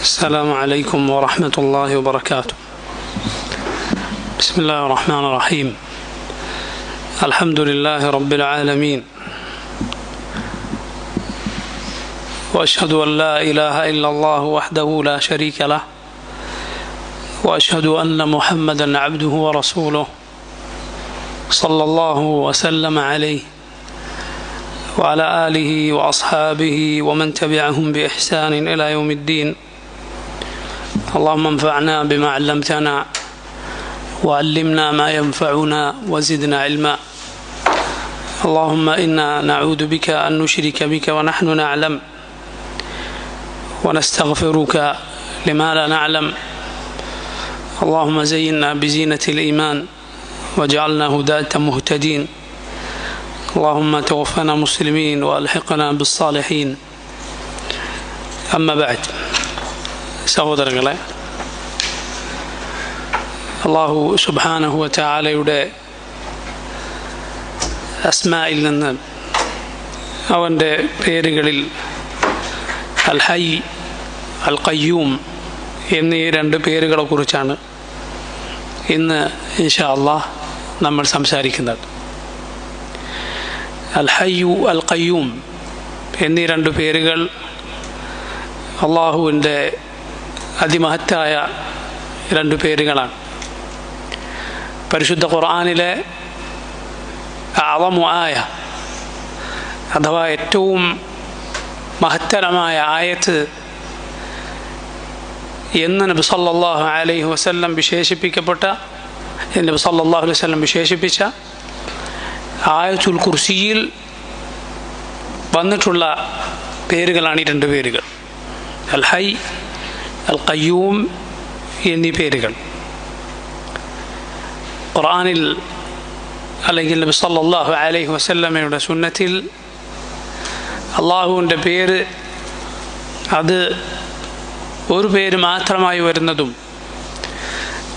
السلام عليكم ورحمة الله وبركاته. بسم الله الرحمن الرحيم. الحمد لله رب العالمين، وأشهد أن لا إله إلا الله وحده لا شريك له، وأشهد أن محمدا عبده ورسوله صلى الله وسلم عليه وعلى آله وأصحابه ومن تبعهم بإحسان إلى يوم الدين. اللهم انفعنا بما علمتنا وعلمنا ما ينفعنا وزدنا علما. اللهم إنا نعوذ بك أن نشرك بك ونحن نعلم، ونستغفرك لما لا نعلم. اللهم زينا بزينة الإيمان واجعلنا هداة مهتدين. اللهم توفنا مسلمين وألحقنا بالصالحين. أما بعد، സഹോദരങ്ങളെ, അല്ലാഹു സുബ്ഹാനഹു വ തആലയുടെ അസ്മായിൽ നിന്ന്, അവൻ്റെ പേരുകളിൽ അൽ ഹയ്യ്, അൽ ഖയ്യൂം എന്നീ രണ്ട് പേരുകളെ കുറിച്ചാണ് ഇന്ന് ഇൻഷാ അല്ലാഹ് നമ്മൾ സംസാരിക്കുന്നത്. അൽ ഹയ്യു അൽ ഖയ്യൂം എന്നീ രണ്ട് പേരുകൾ അള്ളാഹുവിൻ്റെ അതിമഹത്തായ രണ്ട് പേരുകളാണ്. പരിശുദ്ധ ഖുർആനിലെ അഅ്ളമു ആയ, അഥവാ ഏറ്റവും മഹത്തരമായ ആയത്ത് എന്ന് നബി സല്ലല്ലാഹു അലൈഹി വസല്ലം വിശേഷിപ്പിച്ച ആയത്തുൽ കുർസിയിൽ വന്നിട്ടുള്ള പേരുകളാണ് ഈ രണ്ട് പേരുകൾ, അൽ ഹയ്യ്, അൽ ഖയ്യൂം എന്നീ പേരുകൾ. ഖുർആനിൽ അല്ലെങ്കിൽ നബി സല്ലല്ലാഹു അലൈഹി വസല്ലമയുടെ സുന്നത്തിൽ അള്ളാഹുവിൻ്റെ പേര് അത് ഒരു പേര് മാത്രമായി വരുന്നതും,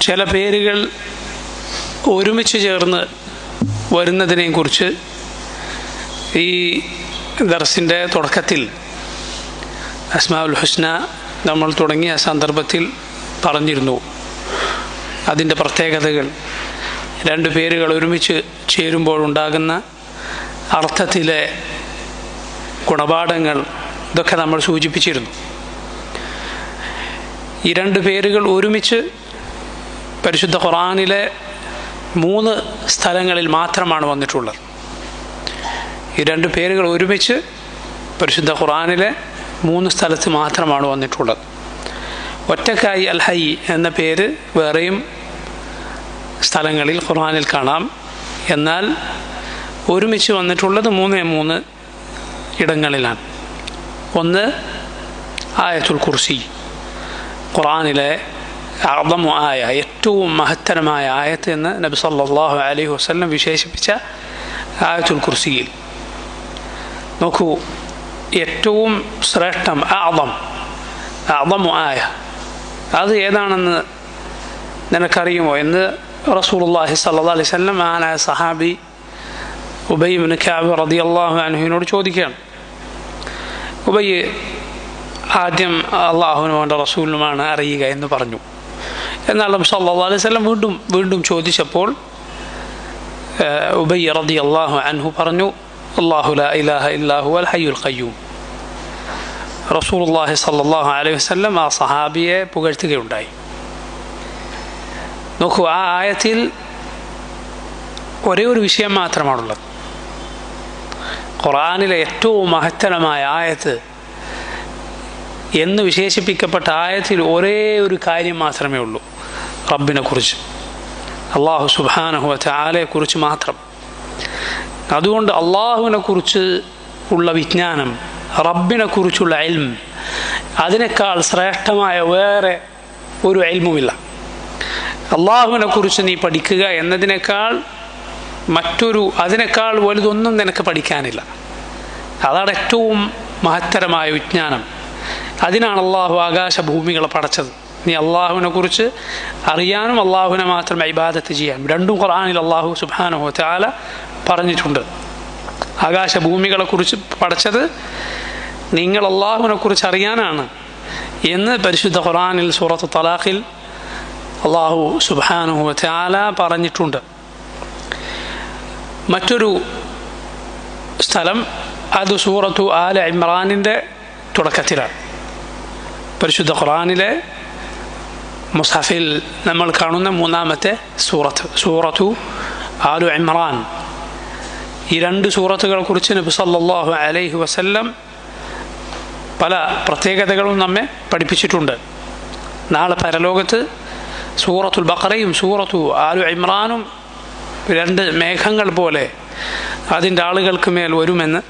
ചില പേരുകൾ ഒരുമിച്ച് ചേർന്ന് വരുന്നതിനെയും കുറിച്ച് ഈ ദർസിൻ്റെ തുടക്കത്തിൽ അസ്മാഉൽ ഹുസ്ന നമ്മൾ തുടങ്ങിയ സന്ദർഭത്തിൽ പറഞ്ഞിരുന്നു. അതിൻ്റെ പ്രത്യേകതകൾ, രണ്ട് പേരുകൾ ഒരുമിച്ച് ചേരുമ്പോഴുണ്ടാകുന്ന അർത്ഥത്തിലെ ഗുണപാഠങ്ങൾ, ഇതൊക്കെ നമ്മൾ സൂചിപ്പിച്ചിരുന്നു. ഈ രണ്ട് പേരുകൾ ഒരുമിച്ച് പരിശുദ്ധ ഖുർആനിലെ 3 സ്ഥലങ്ങളിൽ മാത്രമാണ് വന്നിട്ടുള്ളത്. ഈ രണ്ട് പേരുകൾ ഒരുമിച്ച് പരിശുദ്ധ ഖുർആനിലെ 3 സ്ഥലത്ത് മാത്രമാണ് വന്നിട്ടുള്ളത്. ഒറ്റക്കായി അൽ ഹയ്യ് എന്ന പേര് വേറെയും സ്ഥലങ്ങളിൽ ഖുർആനിൽ കാണാം. എന്നാൽ ഒരുമിച്ച് വന്നിട്ടുള്ളത് 3 ഇടങ്ങളിലാണ്. ഒന്ന് ആയത്തുൽ കുർസി, ഖുർആനിലെ അഅ്ളമു ആയ, ഏറ്റവും മഹത്തരമായ ആയത്ത് എന്ന് നബി സല്ലല്ലാഹു അലൈഹി വസല്ലം വിശേഷിപ്പിച്ച ആയത്തുൽ കുർസിയിൽ നോക്കൂ, ഏറ്റവും ശ്രേഷ്ഠം, അഅ്ളമു ആയ, അത് ഏതാണെന്ന് നിനക്കറിയുമോ എന്ന് റസൂലുള്ളാഹി സ്വല്ലല്ലാഹു അലൈഹി വസല്ലം മഹാനായ സഹാബി ഉബയ്യ് ഇബ്നു കഅബ് റളിയല്ലാഹു അൻഹുവിനോട് ചോദിക്കുകയാണ്. ഉബയ്യ് ആദ്യം അള്ളാഹുവിനും അവൻ്റെ റസൂലിനുമാണ് അറിയുക എന്ന് പറഞ്ഞു. എന്നാൽ നബി സല്ലല്ലാഹു അലൈഹി വസല്ലം വീണ്ടും ചോദിച്ചപ്പോൾ ഉബയ്യ് റളിയല്ലാഹു അൻഹു പറഞ്ഞു, അല്ലാഹു ലാ ഇലാഹ ഇല്ലാ ഹുവൽ ഹയ്യുൽ ഖയ്യൂം. റസൂലുള്ളാഹി സ്വല്ലല്ലാഹു അലൈഹി വസല്ലം ആ സഹാബിയെ പുകഴ്ത്തുകയുണ്ടായി. നോക്കൂ, ആ ആയത്തിൽ ഒരേ ഒരു വിഷയം മാത്രമാണുള്ളത്. ഖുർആനിലെ ഏറ്റവും മഹത്തരമായ ആയത്ത് എന്ന് വിശേഷിപ്പിക്കപ്പെട്ട ആയത്തിൽ ഒരേ ഒരു കാര്യം മാത്രമേ ഉള്ളൂ, റബ്ബിനെ കുറിച്ച്, അല്ലാഹു സുബ്ഹാനഹു വ തആലയെ കുറിച്ച് മാത്രം. അതുകൊണ്ട് അള്ളാഹുവിനെ കുറിച്ച് ഉള്ള വിജ്ഞാനം, റബ്ബിനെ കുറിച്ചുള്ള ഇൽം, അതിനേക്കാൾ ശ്രേഷ്ഠമായ വേറെ ഒരു ഇൽമുമില്ല. അള്ളാഹുവിനെ കുറിച്ച് നീ പഠിക്കുക എന്നതിനേക്കാൾ അതിനേക്കാൾ വലുതൊന്നും നിനക്ക് പഠിക്കാനില്ല. അതാണ് ഏറ്റവും മഹത്തരമായ വിജ്ഞാനം. അതിനാണ് അള്ളാഹു ആകാശഭൂമികളെ പടച്ചത്. നീ അള്ളാഹുവിനെ കുറിച്ച് അറിയാനും അള്ളാഹുവിനെ മാത്രം ഇബാദത്ത് ചെയ്യാനും രണ്ടും ഖുർആനിൽ അള്ളാഹു സുബ്ഹാനഹു വ തആല പറഞ്ഞിട്ടുണ്ട്. ആകാശഭൂമികളെ കുറിച്ച് പഠിച്ചത് നിങ്ങൾ അള്ളാഹുവിനെ കുറിച്ച് അറിയാനാണ്, എന്ന് പരിശുദ്ധ ഖുർആനിൽ സൂറത്ത് തലാഖിൽ അല്ലാഹു സുബ്ഹാനഹു വ തആല പറഞ്ഞിട്ടുണ്ട്. മറ്റൊരു സ്ഥലം അത് സൂറത്തു ആല ഇമ്രാനിൻ്റെ തുടക്കത്തിലാണ്. പരിശുദ്ധ ഖുർആനിലെ മുസ്ഹഫിൽ നമ്മൾ കാണുന്ന മൂന്നാമത്തെ സൂറത്തു ആലു ഇമ്രാൻ. ഈ രണ്ട് സൂറത്തുകളെ കുറിച്ച് നബി സല്ലല്ലാഹു അലൈഹി വസല്ലം പല പ്രത്യേകതകളും നമ്മെ പഠിപ്പിച്ചിട്ടുണ്ട്. നാളെ പരലോകത്ത് സൂറത്തുൽ ബഖറയും സൂറത്തു ആലു ഇമ്രാനും രണ്ട് മേഘങ്ങൾ പോലെ അതിൻ്റെ ആളുകൾക്ക് മേൽ വരുമെന്ന്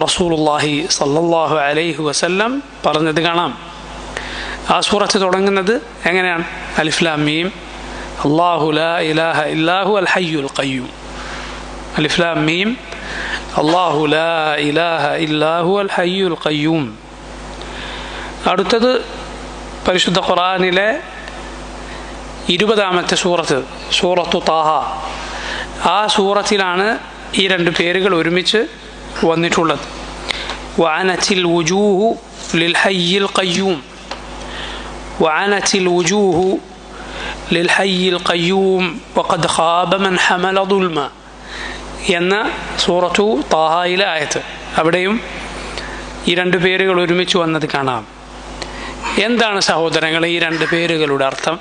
റസൂലുള്ളാഹി സല്ലല്ലാഹു അലൈഹി വസല്ലം പറഞ്ഞത് കാണാം. ആ സൂറത്ത് തുടങ്ങുന്നത് എങ്ങനെയാണ്? അലിഫ് ലാം മീം അല്ലാഹു ലാ ഇലാഹ ഇല്ലാഹു അൽ ഹയ്യുൽ ഖയ്യൂം. അലിഫ് ലാം മീം അല്ലാഹു ലാ ഇലാഹ ഇല്ലാഹു അൽ ഹയ്യുൽ ഖയ്യൂം. അടുത്തത് പരിശുദ്ധ ഖുർആനിലെ 20-ാമത്തെ സൂറത്തു താഹ. ആ സൂറത്തിലാണ് ഈ രണ്ട് പേരുകൾ ഒരുമിച്ച് വന്നിട്ടുള്ളത്. വഅനത്തിൽ വുജൂഹു ലിൽ ഹയ്യിൽ ഖയ്യൂം, വഅനത്തിൽ വുജൂഹു ലിൽ ഹയ്യിൽ ഖയ്യൂം വഖദ് ഖാബ മൻ ഹമല ദുൽമ എന്ന സൂറത്തു താഹയിലെ ആയത്ത്. അവിടെയും ഈ രണ്ട് പേരുകൾ ഒരുമിച്ച് വന്നത് കാണാം. എന്താണ് സഹോദരങ്ങളെ ഈ രണ്ട് പേരുകളുടെ അർത്ഥം?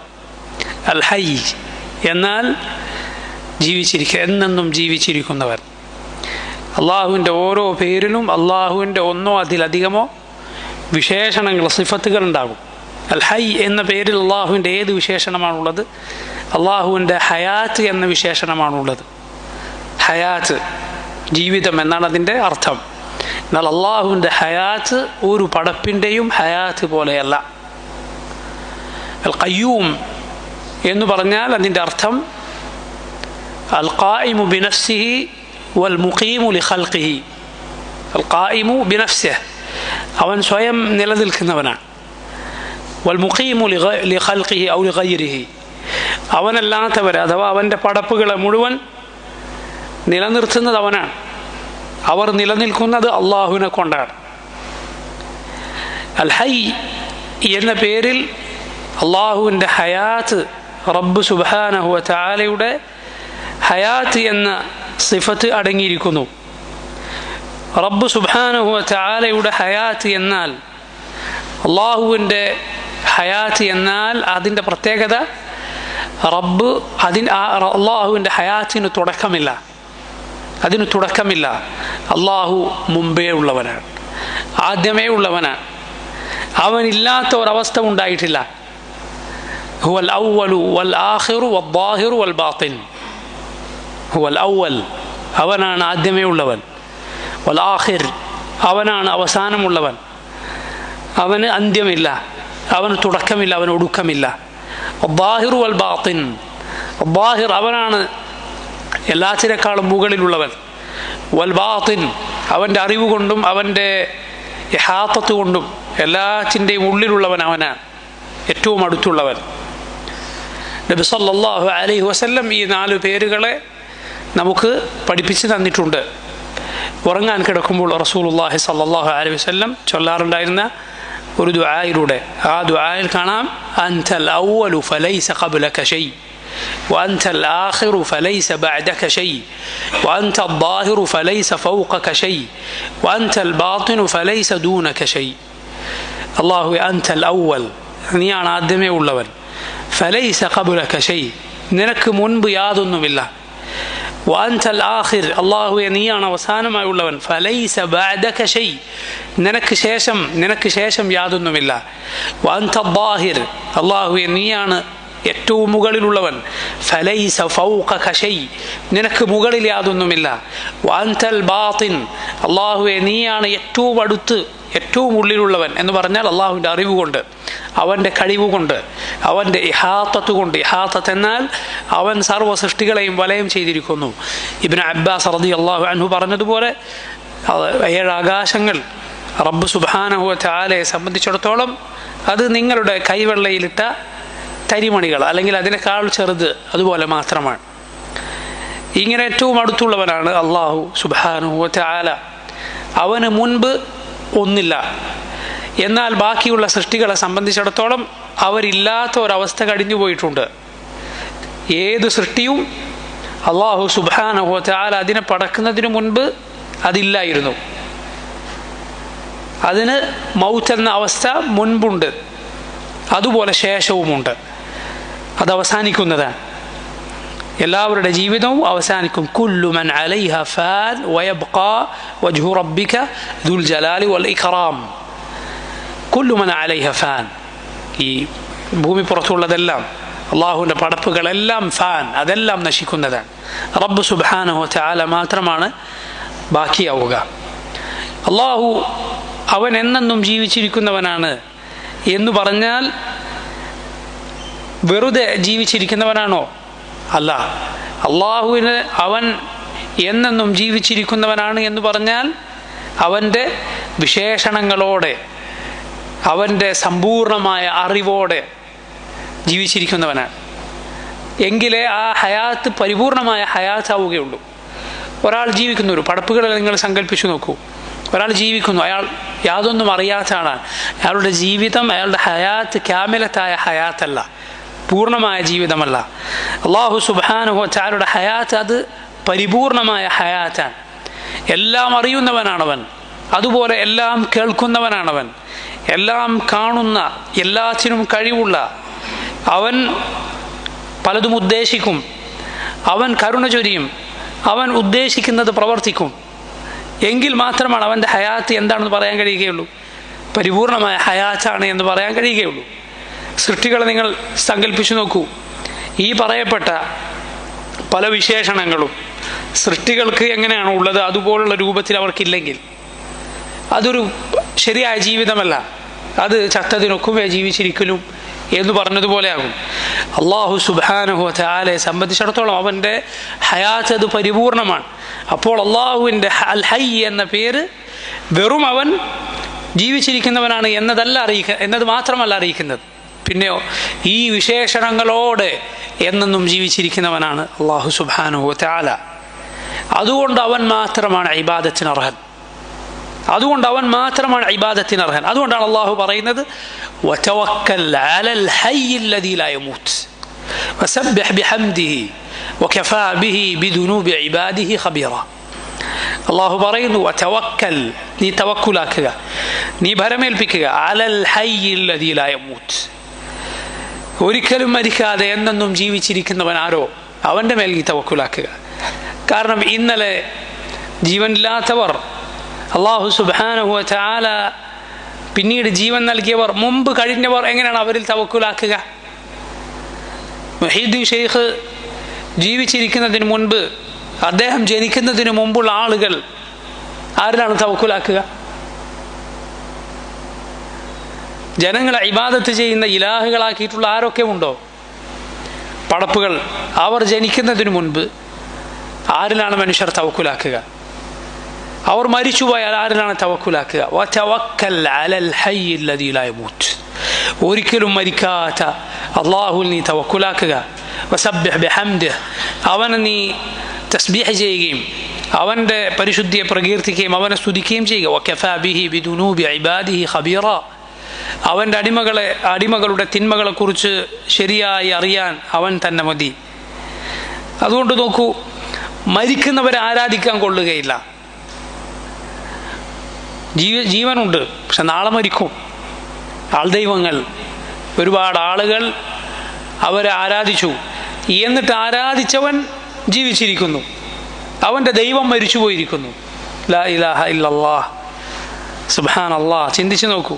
അൽ ഹയ്യ് എന്നാൽ എന്നെന്നും ജീവിച്ചിരിക്കുന്നവൻ. അള്ളാഹുവിൻ്റെ ഓരോ പേരിലും അള്ളാഹുവിൻ്റെ ഒന്നോ അതിലധികമോ വിശേഷണങ്ങൾ, സിഫത്തുകൾ ഉണ്ടാകും. അൽ ഹയ്യ് എന്ന പേരിൽ അള്ളാഹുവിൻ്റെ ഏത് വിശേഷണമാണുള്ളത്? അള്ളാഹുവിൻ്റെ ഹയാത്ത് എന്ന വിശേഷണമാണുള്ളത്. ഹയാത്ത് ജീവിതം എന്നാണ് അതിൻ്റെ അർത്ഥം. എന്നാൽ അള്ളാഹുവിൻ്റെ ഹയാത്ത് ഒരു പടപ്പിൻ്റെയും ഹയാത്ത് പോലെയല്ല. അൽ ഖയ്യൂം എന്ന് പറഞ്ഞാൽ അതിൻ്റെ അർത്ഥം അൽ ഖായിമു ബിനഫ്സിഹി വൽ മുഖീമു ലിഖൽഖിഹി. അൽ ഖായിമു ബിനഫ്സിഹി, അവൻ സ്വയം നിലനിൽക്കുന്നവനാണ്. വൽ മുഖീമു ലിഖൽഖിഹി ഔ ലിഗൈരിഹി, അവനല്ലാത്തവരെ അഥവാ അവൻ്റെ പടപ്പുകളെ മുഴുവൻ നിലനിർത്തുന്നത് അവനാണ്. അവർ നിലനിൽക്കുന്നത് അള്ളാഹുവിനെ കൊണ്ടാണ്. അൽ ഹയ്യ് എന്ന പേരിൽ അള്ളാഹുവിൻ്റെ ഹയാത്ത്, റബ്ബ് സുബ്ഹാനഹു വ തആലയുടെ ഹയാത്ത് എന്ന സിഫത്ത് അടങ്ങിയിരിക്കുന്നു. റബ്ബ് സുബ്ഹാനഹു വ തആലയുടെ ഹയാത്ത് എന്നാൽ, അള്ളാഹുവിൻ്റെ ഹയാത്ത് എന്നാൽ അതിൻ്റെ പ്രത്യേകത അള്ളാഹുവിൻ്റെ ഹയാത്തിന് തുടക്കമില്ല. അള്ളാഹു മുമ്പേ ഉള്ളവനാണ്, ആദ്യമേ ഉള്ളവനാണ്. അവനില്ലാത്ത ഒരവസ്ഥ ഉണ്ടായിട്ടില്ല. ഹുവൽ അവ്വലു വൽ ആഖിറു വദ്ദാഹിറു വൽ ബാത്തിൻ. ഹുവൽ അവ്വൽ, അവനാണ് ആദ്യമേ ഉള്ളവൻ. വൽ ആഖിർ, അവനാണ് അവസാനമുള്ളവൻ. അവന് അന്ത്യമില്ല, അവന് തുടക്കമില്ല, അവന് ഒടുക്കമില്ല. വദ്ദാഹിറു വൽ ബാത്തിൻ, വദ്ദാഹിർ അവനാണ് എല്ലാത്തിനേക്കാളും മുകളിലുള്ളവൻ. വൽ ബാത്തിൻ, അവൻ്റെ അറിവ് കൊണ്ടും അവൻ്റെ ഇഹാത്തത്ത് കൊണ്ടും എല്ലാത്തിൻ്റെയും ഉള്ളിലുള്ളവൻ അവനാണ്, ഏറ്റവും അടുത്തുള്ളവൻ. നബി സല്ലല്ലാഹു അലൈഹി വസല്ലം ഈ 4 പേരുകളെ നമുക്ക് പഠിപ്പിച്ച് തന്നിട്ടുണ്ട്. ഉറങ്ങാൻ കിടക്കുമ്പോൾ റസൂലുള്ളാഹി സല്ലല്ലാഹു അലൈഹി വസല്ലം ചൊല്ലാറുണ്ടായിരുന്ന ഒരു ദുആയിലൂടെ, ആ ദുആയിൽ കാണാം അൻതൽ അവ്വലു ഫലൈസ ഖബ്ലക ഷൈ وأنت الآخر فليس بعدك شيء وأنت الظاهر فليس فوقك شيء وأنت الباطن فليس دونك شيء. الله أنت الأول, നീയാണ് ആദ്യമേ ഉള്ളവൻ. فليس قبلك شيء, നിനക്ക് മുൻപ് യാതൊന്നുമില്ല. وأنت الآخر, അല്ലാഹുവേ നീയാണ് അവസാനമായി ഉള്ളവൻ. فليس بعدك شيء, നിനക്ക് ശേഷം യാതൊന്നുമില്ല. وأنت الظاهر, അല്ലാഹുവേ നീയാണ് ഏറ്റവും മുകളിലുള്ളവൻ. ഫലൈസ ഫൗഖക ഷൈ, നിനക്ക് മുകളിൽ യാതൊന്നുമില്ല. വഅൻതൽ ബാത്തിൻ, അല്ലാഹുവേ നീയാണ് ഏറ്റവും അടുത്ത്, ഏറ്റവും ഉള്ളിലുള്ളവൻ എന്ന് പറഞ്ഞാൽ അള്ളാഹുവിൻ്റെ അറിവ് കൊണ്ട്, അവൻ്റെ കഴിവ് കൊണ്ട്, അവൻ്റെ ഇഹാത്തത്ത് കൊണ്ട്. ഇഹാത്തത്ത് എന്നാൽ അവൻ സർവ്വ സൃഷ്ടികളെയും വലയം ചെയ്തിരിക്കുന്നു. ഇബ്നു അബ്ബാസ് റളിയല്ലാഹു അൻഹു പറഞ്ഞതുപോലെ 7 ആകാശങ്ങൾ റബ്ബ് സുബ്ഹാനഹു വ തആലയെ സംബന്ധിച്ചിടത്തോളം അത് നിങ്ങളുടെ കൈവെള്ളയിലിട്ട തരിമണികൾ, അല്ലെങ്കിൽ അതിനേക്കാൾ ചെറുത്, അതുപോലെ മാത്രമാണ്. ഇങ്ങനെ ഏറ്റവും അടുത്തുള്ളവനാണ് അള്ളാഹു സുബ്ഹാനഹു വ തആല. അവന് മുൻപ് ഒന്നില്ല, എന്നാൽ ബാക്കിയുള്ള സൃഷ്ടികളെ സംബന്ധിച്ചിടത്തോളം അവരില്ലാത്ത ഒരവസ്ഥ കഴിഞ്ഞു പോയിട്ടുണ്ട്. ഏത് സൃഷ്ടിയും അല്ലാഹു സുബ്ഹാനഹു വ തആല അതിനെ പടക്കുന്നതിന് മുൻപ് അതില്ലായിരുന്നു. അതിന് മൗത്ത് എന്ന അവസ്ഥ മുൻപുണ്ട്, അതുപോലെ ശേഷവുമുണ്ട്. അത് അവസാനിക്കുന്നതാണ്. എല്ലാവരുടെ ജീവിതവും അവസാനിക്കും. കുല്ലു മൻ അലൈഹ ഫാൻ വയബ്ഖാ വജ്ഹു റബ്ബിക ദുൽ ജലാലി വൽ ഇക്റാം. കുല്ലു മൻ അലൈഹ ഫാൻ. ഈ ഭൂമി പുറത്തുള്ളതെല്ലാം, അള്ളാഹുവിൻ്റെ പടപ്പുകളെല്ലാം ഫാൻ, അതെല്ലാം നശിക്കുന്നതാണ്. റബ്ബ് സുബ്ഹാനഹു വ തആല മാത്രമാണ് ബാക്കിയാവുക. അള്ളാഹു അവൻ എന്നെന്നും ജീവിച്ചിരിക്കുന്നവനാണ് എന്ന് പറഞ്ഞാൽ വെറുതെ ജീവിച്ചിരിക്കുന്നവനാണോ? അല്ല. അള്ളാഹുവിന് അവൻ എന്നെന്നും ജീവിച്ചിരിക്കുന്നവനാണ് എന്ന് പറഞ്ഞാൽ അവൻ്റെ വിശേഷണങ്ങളോടെ, അവൻ്റെ സമ്പൂർണമായ അറിവോടെ ജീവിച്ചിരിക്കുന്നവനാണ്. എങ്കിലേ ആ ഹയാത്ത് പരിപൂർണമായ ഹയാത്താവുകയുള്ളൂ. ഒരാൾ ജീവിക്കുന്നു, ഒരു പടപ്പുകളെ നിങ്ങൾ സങ്കല്പിച്ചു നോക്കൂ. ഒരാൾ ജീവിക്കുന്നു, അയാൾ യാതൊന്നും അറിയാത്ത ആളാണ്. അയാളുടെ ജീവിതം, അയാളുടെ ഹയാത്ത് കാമിലത്തായ ഹയാത്തല്ല, പൂർണ്ണമായ ജീവിതമല്ല. അല്ലാഹു സുബ്ഹാനഹു വ തആലയുടെ ഹയാത്ത് അത് പരിപൂർണമായ ഹയാത്താണ്. എല്ലാം അറിയുന്നവനാണവൻ, അതുപോലെ എല്ലാം കേൾക്കുന്നവനാണവൻ, എല്ലാം കാണുന്ന, എല്ലാത്തിനും കഴിവുള്ള അവൻ. പലതും ഉദ്ദേശിക്കും, അവൻ കരുണ ചൊരിയും, അവൻ ഉദ്ദേശിക്കുന്നത് പ്രവർത്തിക്കും. എങ്കിൽ മാത്രമാണ് അവൻ്റെ ഹയാത്ത് എന്താണെന്ന് പറയാൻ കഴിയുകയുള്ളൂ, പരിപൂർണമായ ഹയാത്താണ് എന്ന് പറയാൻ കഴിയുകയുള്ളൂ. സൃഷ്ടികളെ നിങ്ങൾ സങ്കല്പിച്ചു നോക്കൂ. ഈ പറയപ്പെട്ട പല വിശേഷണങ്ങളും സൃഷ്ടികൾക്ക് എങ്ങനെയാണോ ഉള്ളത് അതുപോലുള്ള രൂപത്തിൽ അവർക്കില്ലെങ്കിൽ അതൊരു ശരിയായ ജീവിതമല്ല. അത് ചത്തതിനൊക്കുമേ ജീവിച്ചിരിക്കലും എന്ന് പറഞ്ഞതുപോലെയാകും. അല്ലാഹു സുബ്ഹാനഹു വ തആലയെ സംബന്ധിച്ചിടത്തോളം അവൻ്റെ ഹയാത്ത് അത് പരിപൂർണമാണ്. അപ്പോൾ അള്ളാഹുവിൻ്റെ അൽ ഹയ്യ് എന്ന പേര് വെറും അവൻ ജീവിച്ചിരിക്കുന്നവനാണ് എന്നത് മാത്രമല്ല അറിയിക്കുന്നത്, പിന്നെയോ ഈ വിശേഷണങ്ങളോടെ എന്നെന്നും ജീവിച്ചിരിക്കുന്നവനാണ് അല്ലാഹു സുബ്ഹാനഹു വ തആല. അതുകൊണ്ട് അവൻ മാത്രമാണ് ഇബാദത്തിനർഹൻ. അതുകൊണ്ടാണ് അള്ളാഹു പറയുന്നത് വതവക്കൽ അലൽ ഹയ്യിൽ ലദീ ലാ യമൂത്ത് വസബ്ബിഹ് ബിഹംദിഹി വകഫാ ബിഹി ബിദുനൂബി ഇബാദിഹി ഖബീറ. അള്ളാഹു പറയുന്നു വതവക്കൽ, നീ തവക്കുലാക്കുക, നീ ഭരമേൽപ്പിക്കുക, അലൽ ഹയ്യിൽ ലദീ ലാ യമൂത്ത്, ഒരിക്കലും മരിക്കാതെ എന്നെന്നും ജീവിച്ചിരിക്കുന്നവൻ ആരോ അവൻ്റെ മേൽ നീ തവക്കുലാക്കുക. കാരണം ഇന്നലെ ജീവനില്ലാത്തവർ അല്ലാഹു സുബ്ഹാനഹു വ തആല പിന്നീട് ജീവൻ നൽകിയവർ, മുമ്പ് കഴിഞ്ഞവർ, എങ്ങനെയാണ് അവരിൽ തവക്കുലാക്കുക? മുഹീദ്ദീൻ ഷെയ്ഖ് ജീവിച്ചിരിക്കുന്നതിന് മുൻപ്, അദ്ദേഹം ജനിക്കുന്നതിന് മുമ്പുള്ള ആളുകൾ ആരിലാണ് തവക്കുലാക്കുക? ജനങ്ങളെ ഇബാദത്ത് ചെയ്യുന്ന ഇലാഹുകളാക്കിയിട്ടുള്ള ആരൊക്കെ ഉണ്ടോ? പടപ്പുകൾ. അവർ ജനിക്കുന്നതിന് മുൻപ് ആരിലാണ് മനുഷ്യർ തവക്കുലാക്കുക? അവർ മരിച്ചുപോയാൽ ആരിലാണ് തവക്കുലാക്കുക? വതവക്കൽ അലൽ ഹയ്യിൽ ലദീ ലാ യമൂത്ത്, ഒരിക്കലും മരിക്കാത്ത അല്ലാഹുവിൽ നീ തവക്കുലാക്കുക. വസബ്ബിഹ് ബിഹംദിഹി, അവനെ നീ തസ്ബീഹ് ചെയ്യുകയും അവൻ്റെ പരിശുദ്ധിയെ പ്രകീർത്തിക്കുകയും അവനെ സ്തുതിക്കുകയും ചെയ്യുക. വകഫാ ബിഹി ബിദുനൂബി ഇബാദിഹി ഖബീറ, അവൻ്റെ അടിമകളുടെ തിന്മകളെക്കുറിച്ച് ശരിയായി അറിയാൻ അവൻ തന്നെ മതി. അതുകൊണ്ട് നോക്കൂ, മരിക്കുന്നവരെ ആരാധിക്കാൻ കൊള്ളുകയില്ല. ജീവനുണ്ട്, പക്ഷെ നാളെ മരിക്കും. ആൾദൈവങ്ങൾ, ഒരുപാട് ആളുകൾ അവരെ ആരാധിച്ചു, എന്നിട്ട് ആരാധിച്ചവൻ ജീവിച്ചിരിക്കുന്നു, അവൻ്റെ ദൈവം മരിച്ചുപോയിരിക്കുന്നു. ലാ ഇലാഹ ഇല്ലല്ലാഹ്, സുബ്ഹാനല്ലാഹ്. ചിന്തിച്ചു നോക്കൂ,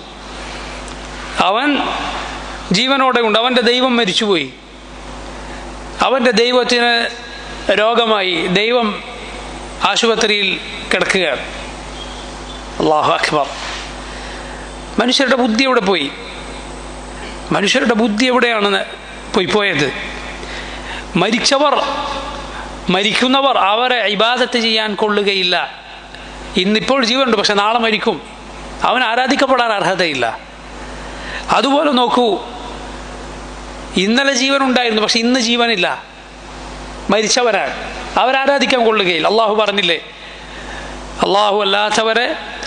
അവൻ ജീവനോടെ ഉണ്ട്, അവൻ്റെ ദൈവം മരിച്ചുപോയി, അവൻ്റെ ദൈവത്തിന് രോഗമായി, ദൈവം ആശുപത്രിയിൽ കിടക്കുകയാണ്. അല്ലാഹു അക്ബർ. മനുഷ്യരുടെ ബുദ്ധി എവിടെ പോയി? മനുഷ്യരുടെ ബുദ്ധി എവിടെയാണ് പോയത്? മരിക്കുന്നവർ അവരെ ഇബാദത്ത് ചെയ്യാൻ കൊള്ളുകയില്ല. ഇന്നിപ്പോൾ ജീവനുണ്ട്, പക്ഷെ നാളെ മരിക്കും, അവൻ ആരാധിക്കപ്പെടാൻ അർഹതയില്ല. അതുപോലെ നോക്കൂ, ഇന്നലെ ജീവനുണ്ടായിരുന്നു, പക്ഷെ ഇന്ന് ജീവനില്ല, മരിച്ചവരാണ്, അവരാരാധിക്കാൻ കൊള്ളുകയില്ല. അള്ളാഹു പറഞ്ഞില്ലേ, അള്ളാഹു അല്ലാത്തവരെ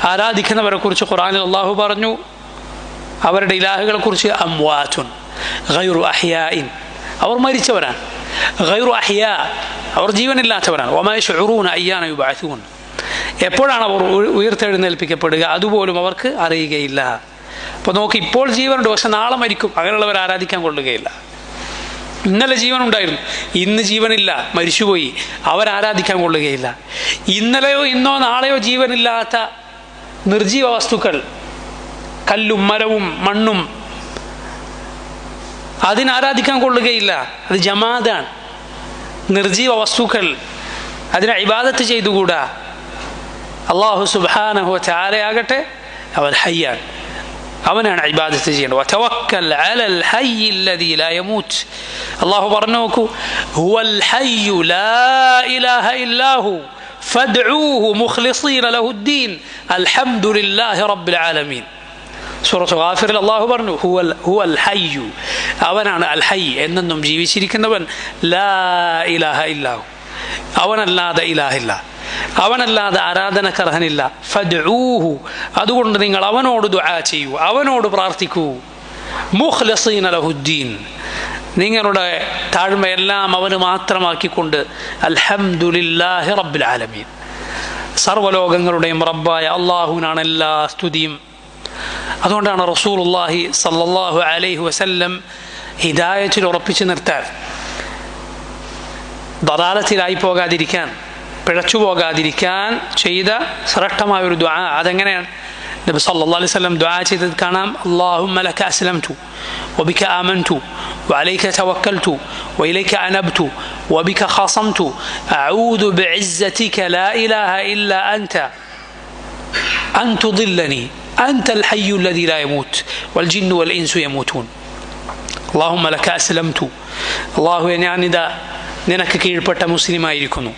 ആരാധിക്കുന്നവരെ കുറിച്ച് ഖുർആനിൽ അള്ളാഹു പറഞ്ഞു അവരുടെ ഇലാഹുകളെ കുറിച്ച് അംവാതുൻ ഗൈറു അഹ്യാഇൻ, അവർ മരിച്ചവരാണ്. ഗൈറു അഹ്യാ, അവർ ജീവനില്ലാത്തവരാണ്. വമാ യശ്ഉറൂന അയ്യാന യുബഅസൂൻ, എപ്പോഴാണ് അവർ ഉയർത്തെഴുന്നേൽപ്പിക്കപ്പെടുക അതുപോലും അവർക്ക് അറിയുകയില്ല. അപ്പോൾ നോക്ക്, ഇപ്പോൾ ജീവനുണ്ട്, പക്ഷെ നാളെ മരിക്കും. അങ്ങനെയുള്ളവർ ആരാധിക്കാൻ കൊള്ളുകയില്ല. ഇന്നലെ ജീവനുണ്ടായിരുന്നു, ഇന്ന് ജീവനില്ല, മരിച്ചുപോയി, അവരാരാധിക്കാൻ കൊള്ളുകയില്ല. ഇന്നലെയോ ഇന്നോ നാളെയോ ജീവനില്ലാത്ത നിർജീവ വസ്തുക്കൾ, കല്ലും മരവും മണ്ണും, അതിനാരാധിക്കാൻ കൊള്ളുകയില്ല. അത് ജമാദാണ്, നിർജീവ വസ്തുക്കൾ, അതിനെ ഇബാദത്ത് ചെയ്തുകൂടാ. അല്ലാഹു സുബ്ഹാനഹു വ തആലയാകട്ടെ അവൻ ഹയ്യാണ്, അവനാണ് ഇബാദത്ത് ചെയ്യേണ്ടത്. വതവക്കൽ അലൽ ഹയ്യിൽ ലദീ ലാ യമൂത്ത്, അല്ലാഹു പറഞ്ഞു നോക്കൂ, ഹുവൽ ഹയ്യു ലാ ഇലാഹ ഇല്ലാഹു ഫദ്ഉഹു മുഖ്ലിസീന ലഹുദ്ദീൻ അൽഹംദുലില്ലാഹി റബ്ബിൽ ആലമീൻ. സൂറത്ത് ഗാഫിറിൽ അല്ലാഹു പറഞ്ഞു ഹുവൽ ഹയ്യു, അവനാണ് അൽ ഹയ്യ്, എന്നെന്നും ജീവിച്ചിരിക്കുന്നവൻ. ലാ ഇലാഹ ഇല്ലാഹു, അവനല്ലാതെ ഇലാഹില്ല, അവനല്ലാതെ ആരാധനക്കർഹനില്ല. ഫദ്ഊഹു, അതുകൊണ്ട് നിങ്ങൾ അവനോട് ദുആ ചെയ്യൂ, അവനോട് പ്രാർത്ഥിക്കൂ. മുഖ്ലിസീന ലഹുദ്ദീൻ, നിങ്ങളുടെ താഴ്മയെല്ലാം അവന് മാത്രമാക്കിക്കൊണ്ട്. അൽഹംദുലില്ലാഹി റബ്ബിൽ ആലമീൻ, സർവ്വലോകങ്ങളുടെയും റബ്ബായ അല്ലാഹുവിനാണ് എല്ലാ സ്തുതിയും. അതുകൊണ്ടാണ് റസൂലുള്ളാഹി സ്വല്ലല്ലാഹു അലൈഹി വസല്ലം ഹിദായത്തിൽ ഉറപ്പിച്ചു നിർത്താൻ, ദലാലത്തിലായി പോകാതിരിക്കാൻ, പിഴച്ചു പോകാതിരിക്കാൻ ചെയ്ത ശ്രേഷ്ഠമായൊരു ദുആ. അതെങ്ങനെയാണ് നബി സല്ലല്ലാഹു അലൈഹി വസല്ലം ദുആ ചെയ്തത് കാണാം. അല്ലാഹുമ്മ ലക അസ്ലംതു വബിക ആമൻതു വഅലൈക തവക്കൽതു വഇലൈക അനബ്തു വബിക ഖാസംതു അഊദു ബിഇസ്സതിക ലാ ഇലാഹ ഇല്ലാ അൻത അൻ തുദില്ലനി അൻതൽ ഹയ്യു ലദീ ലാ യമൂത്ത് വൽ ജിന്നു വൽ ഇൻസു യമൂതൂൻ. അല്ലാഹുമ്മ ലക അസ്ലംതു, അല്ലാഹുവേ ഞാനിതാ നിനക്ക് കീഴ്പ്പെട്ട മുസ്ലിമായിരിക്കുന്നു.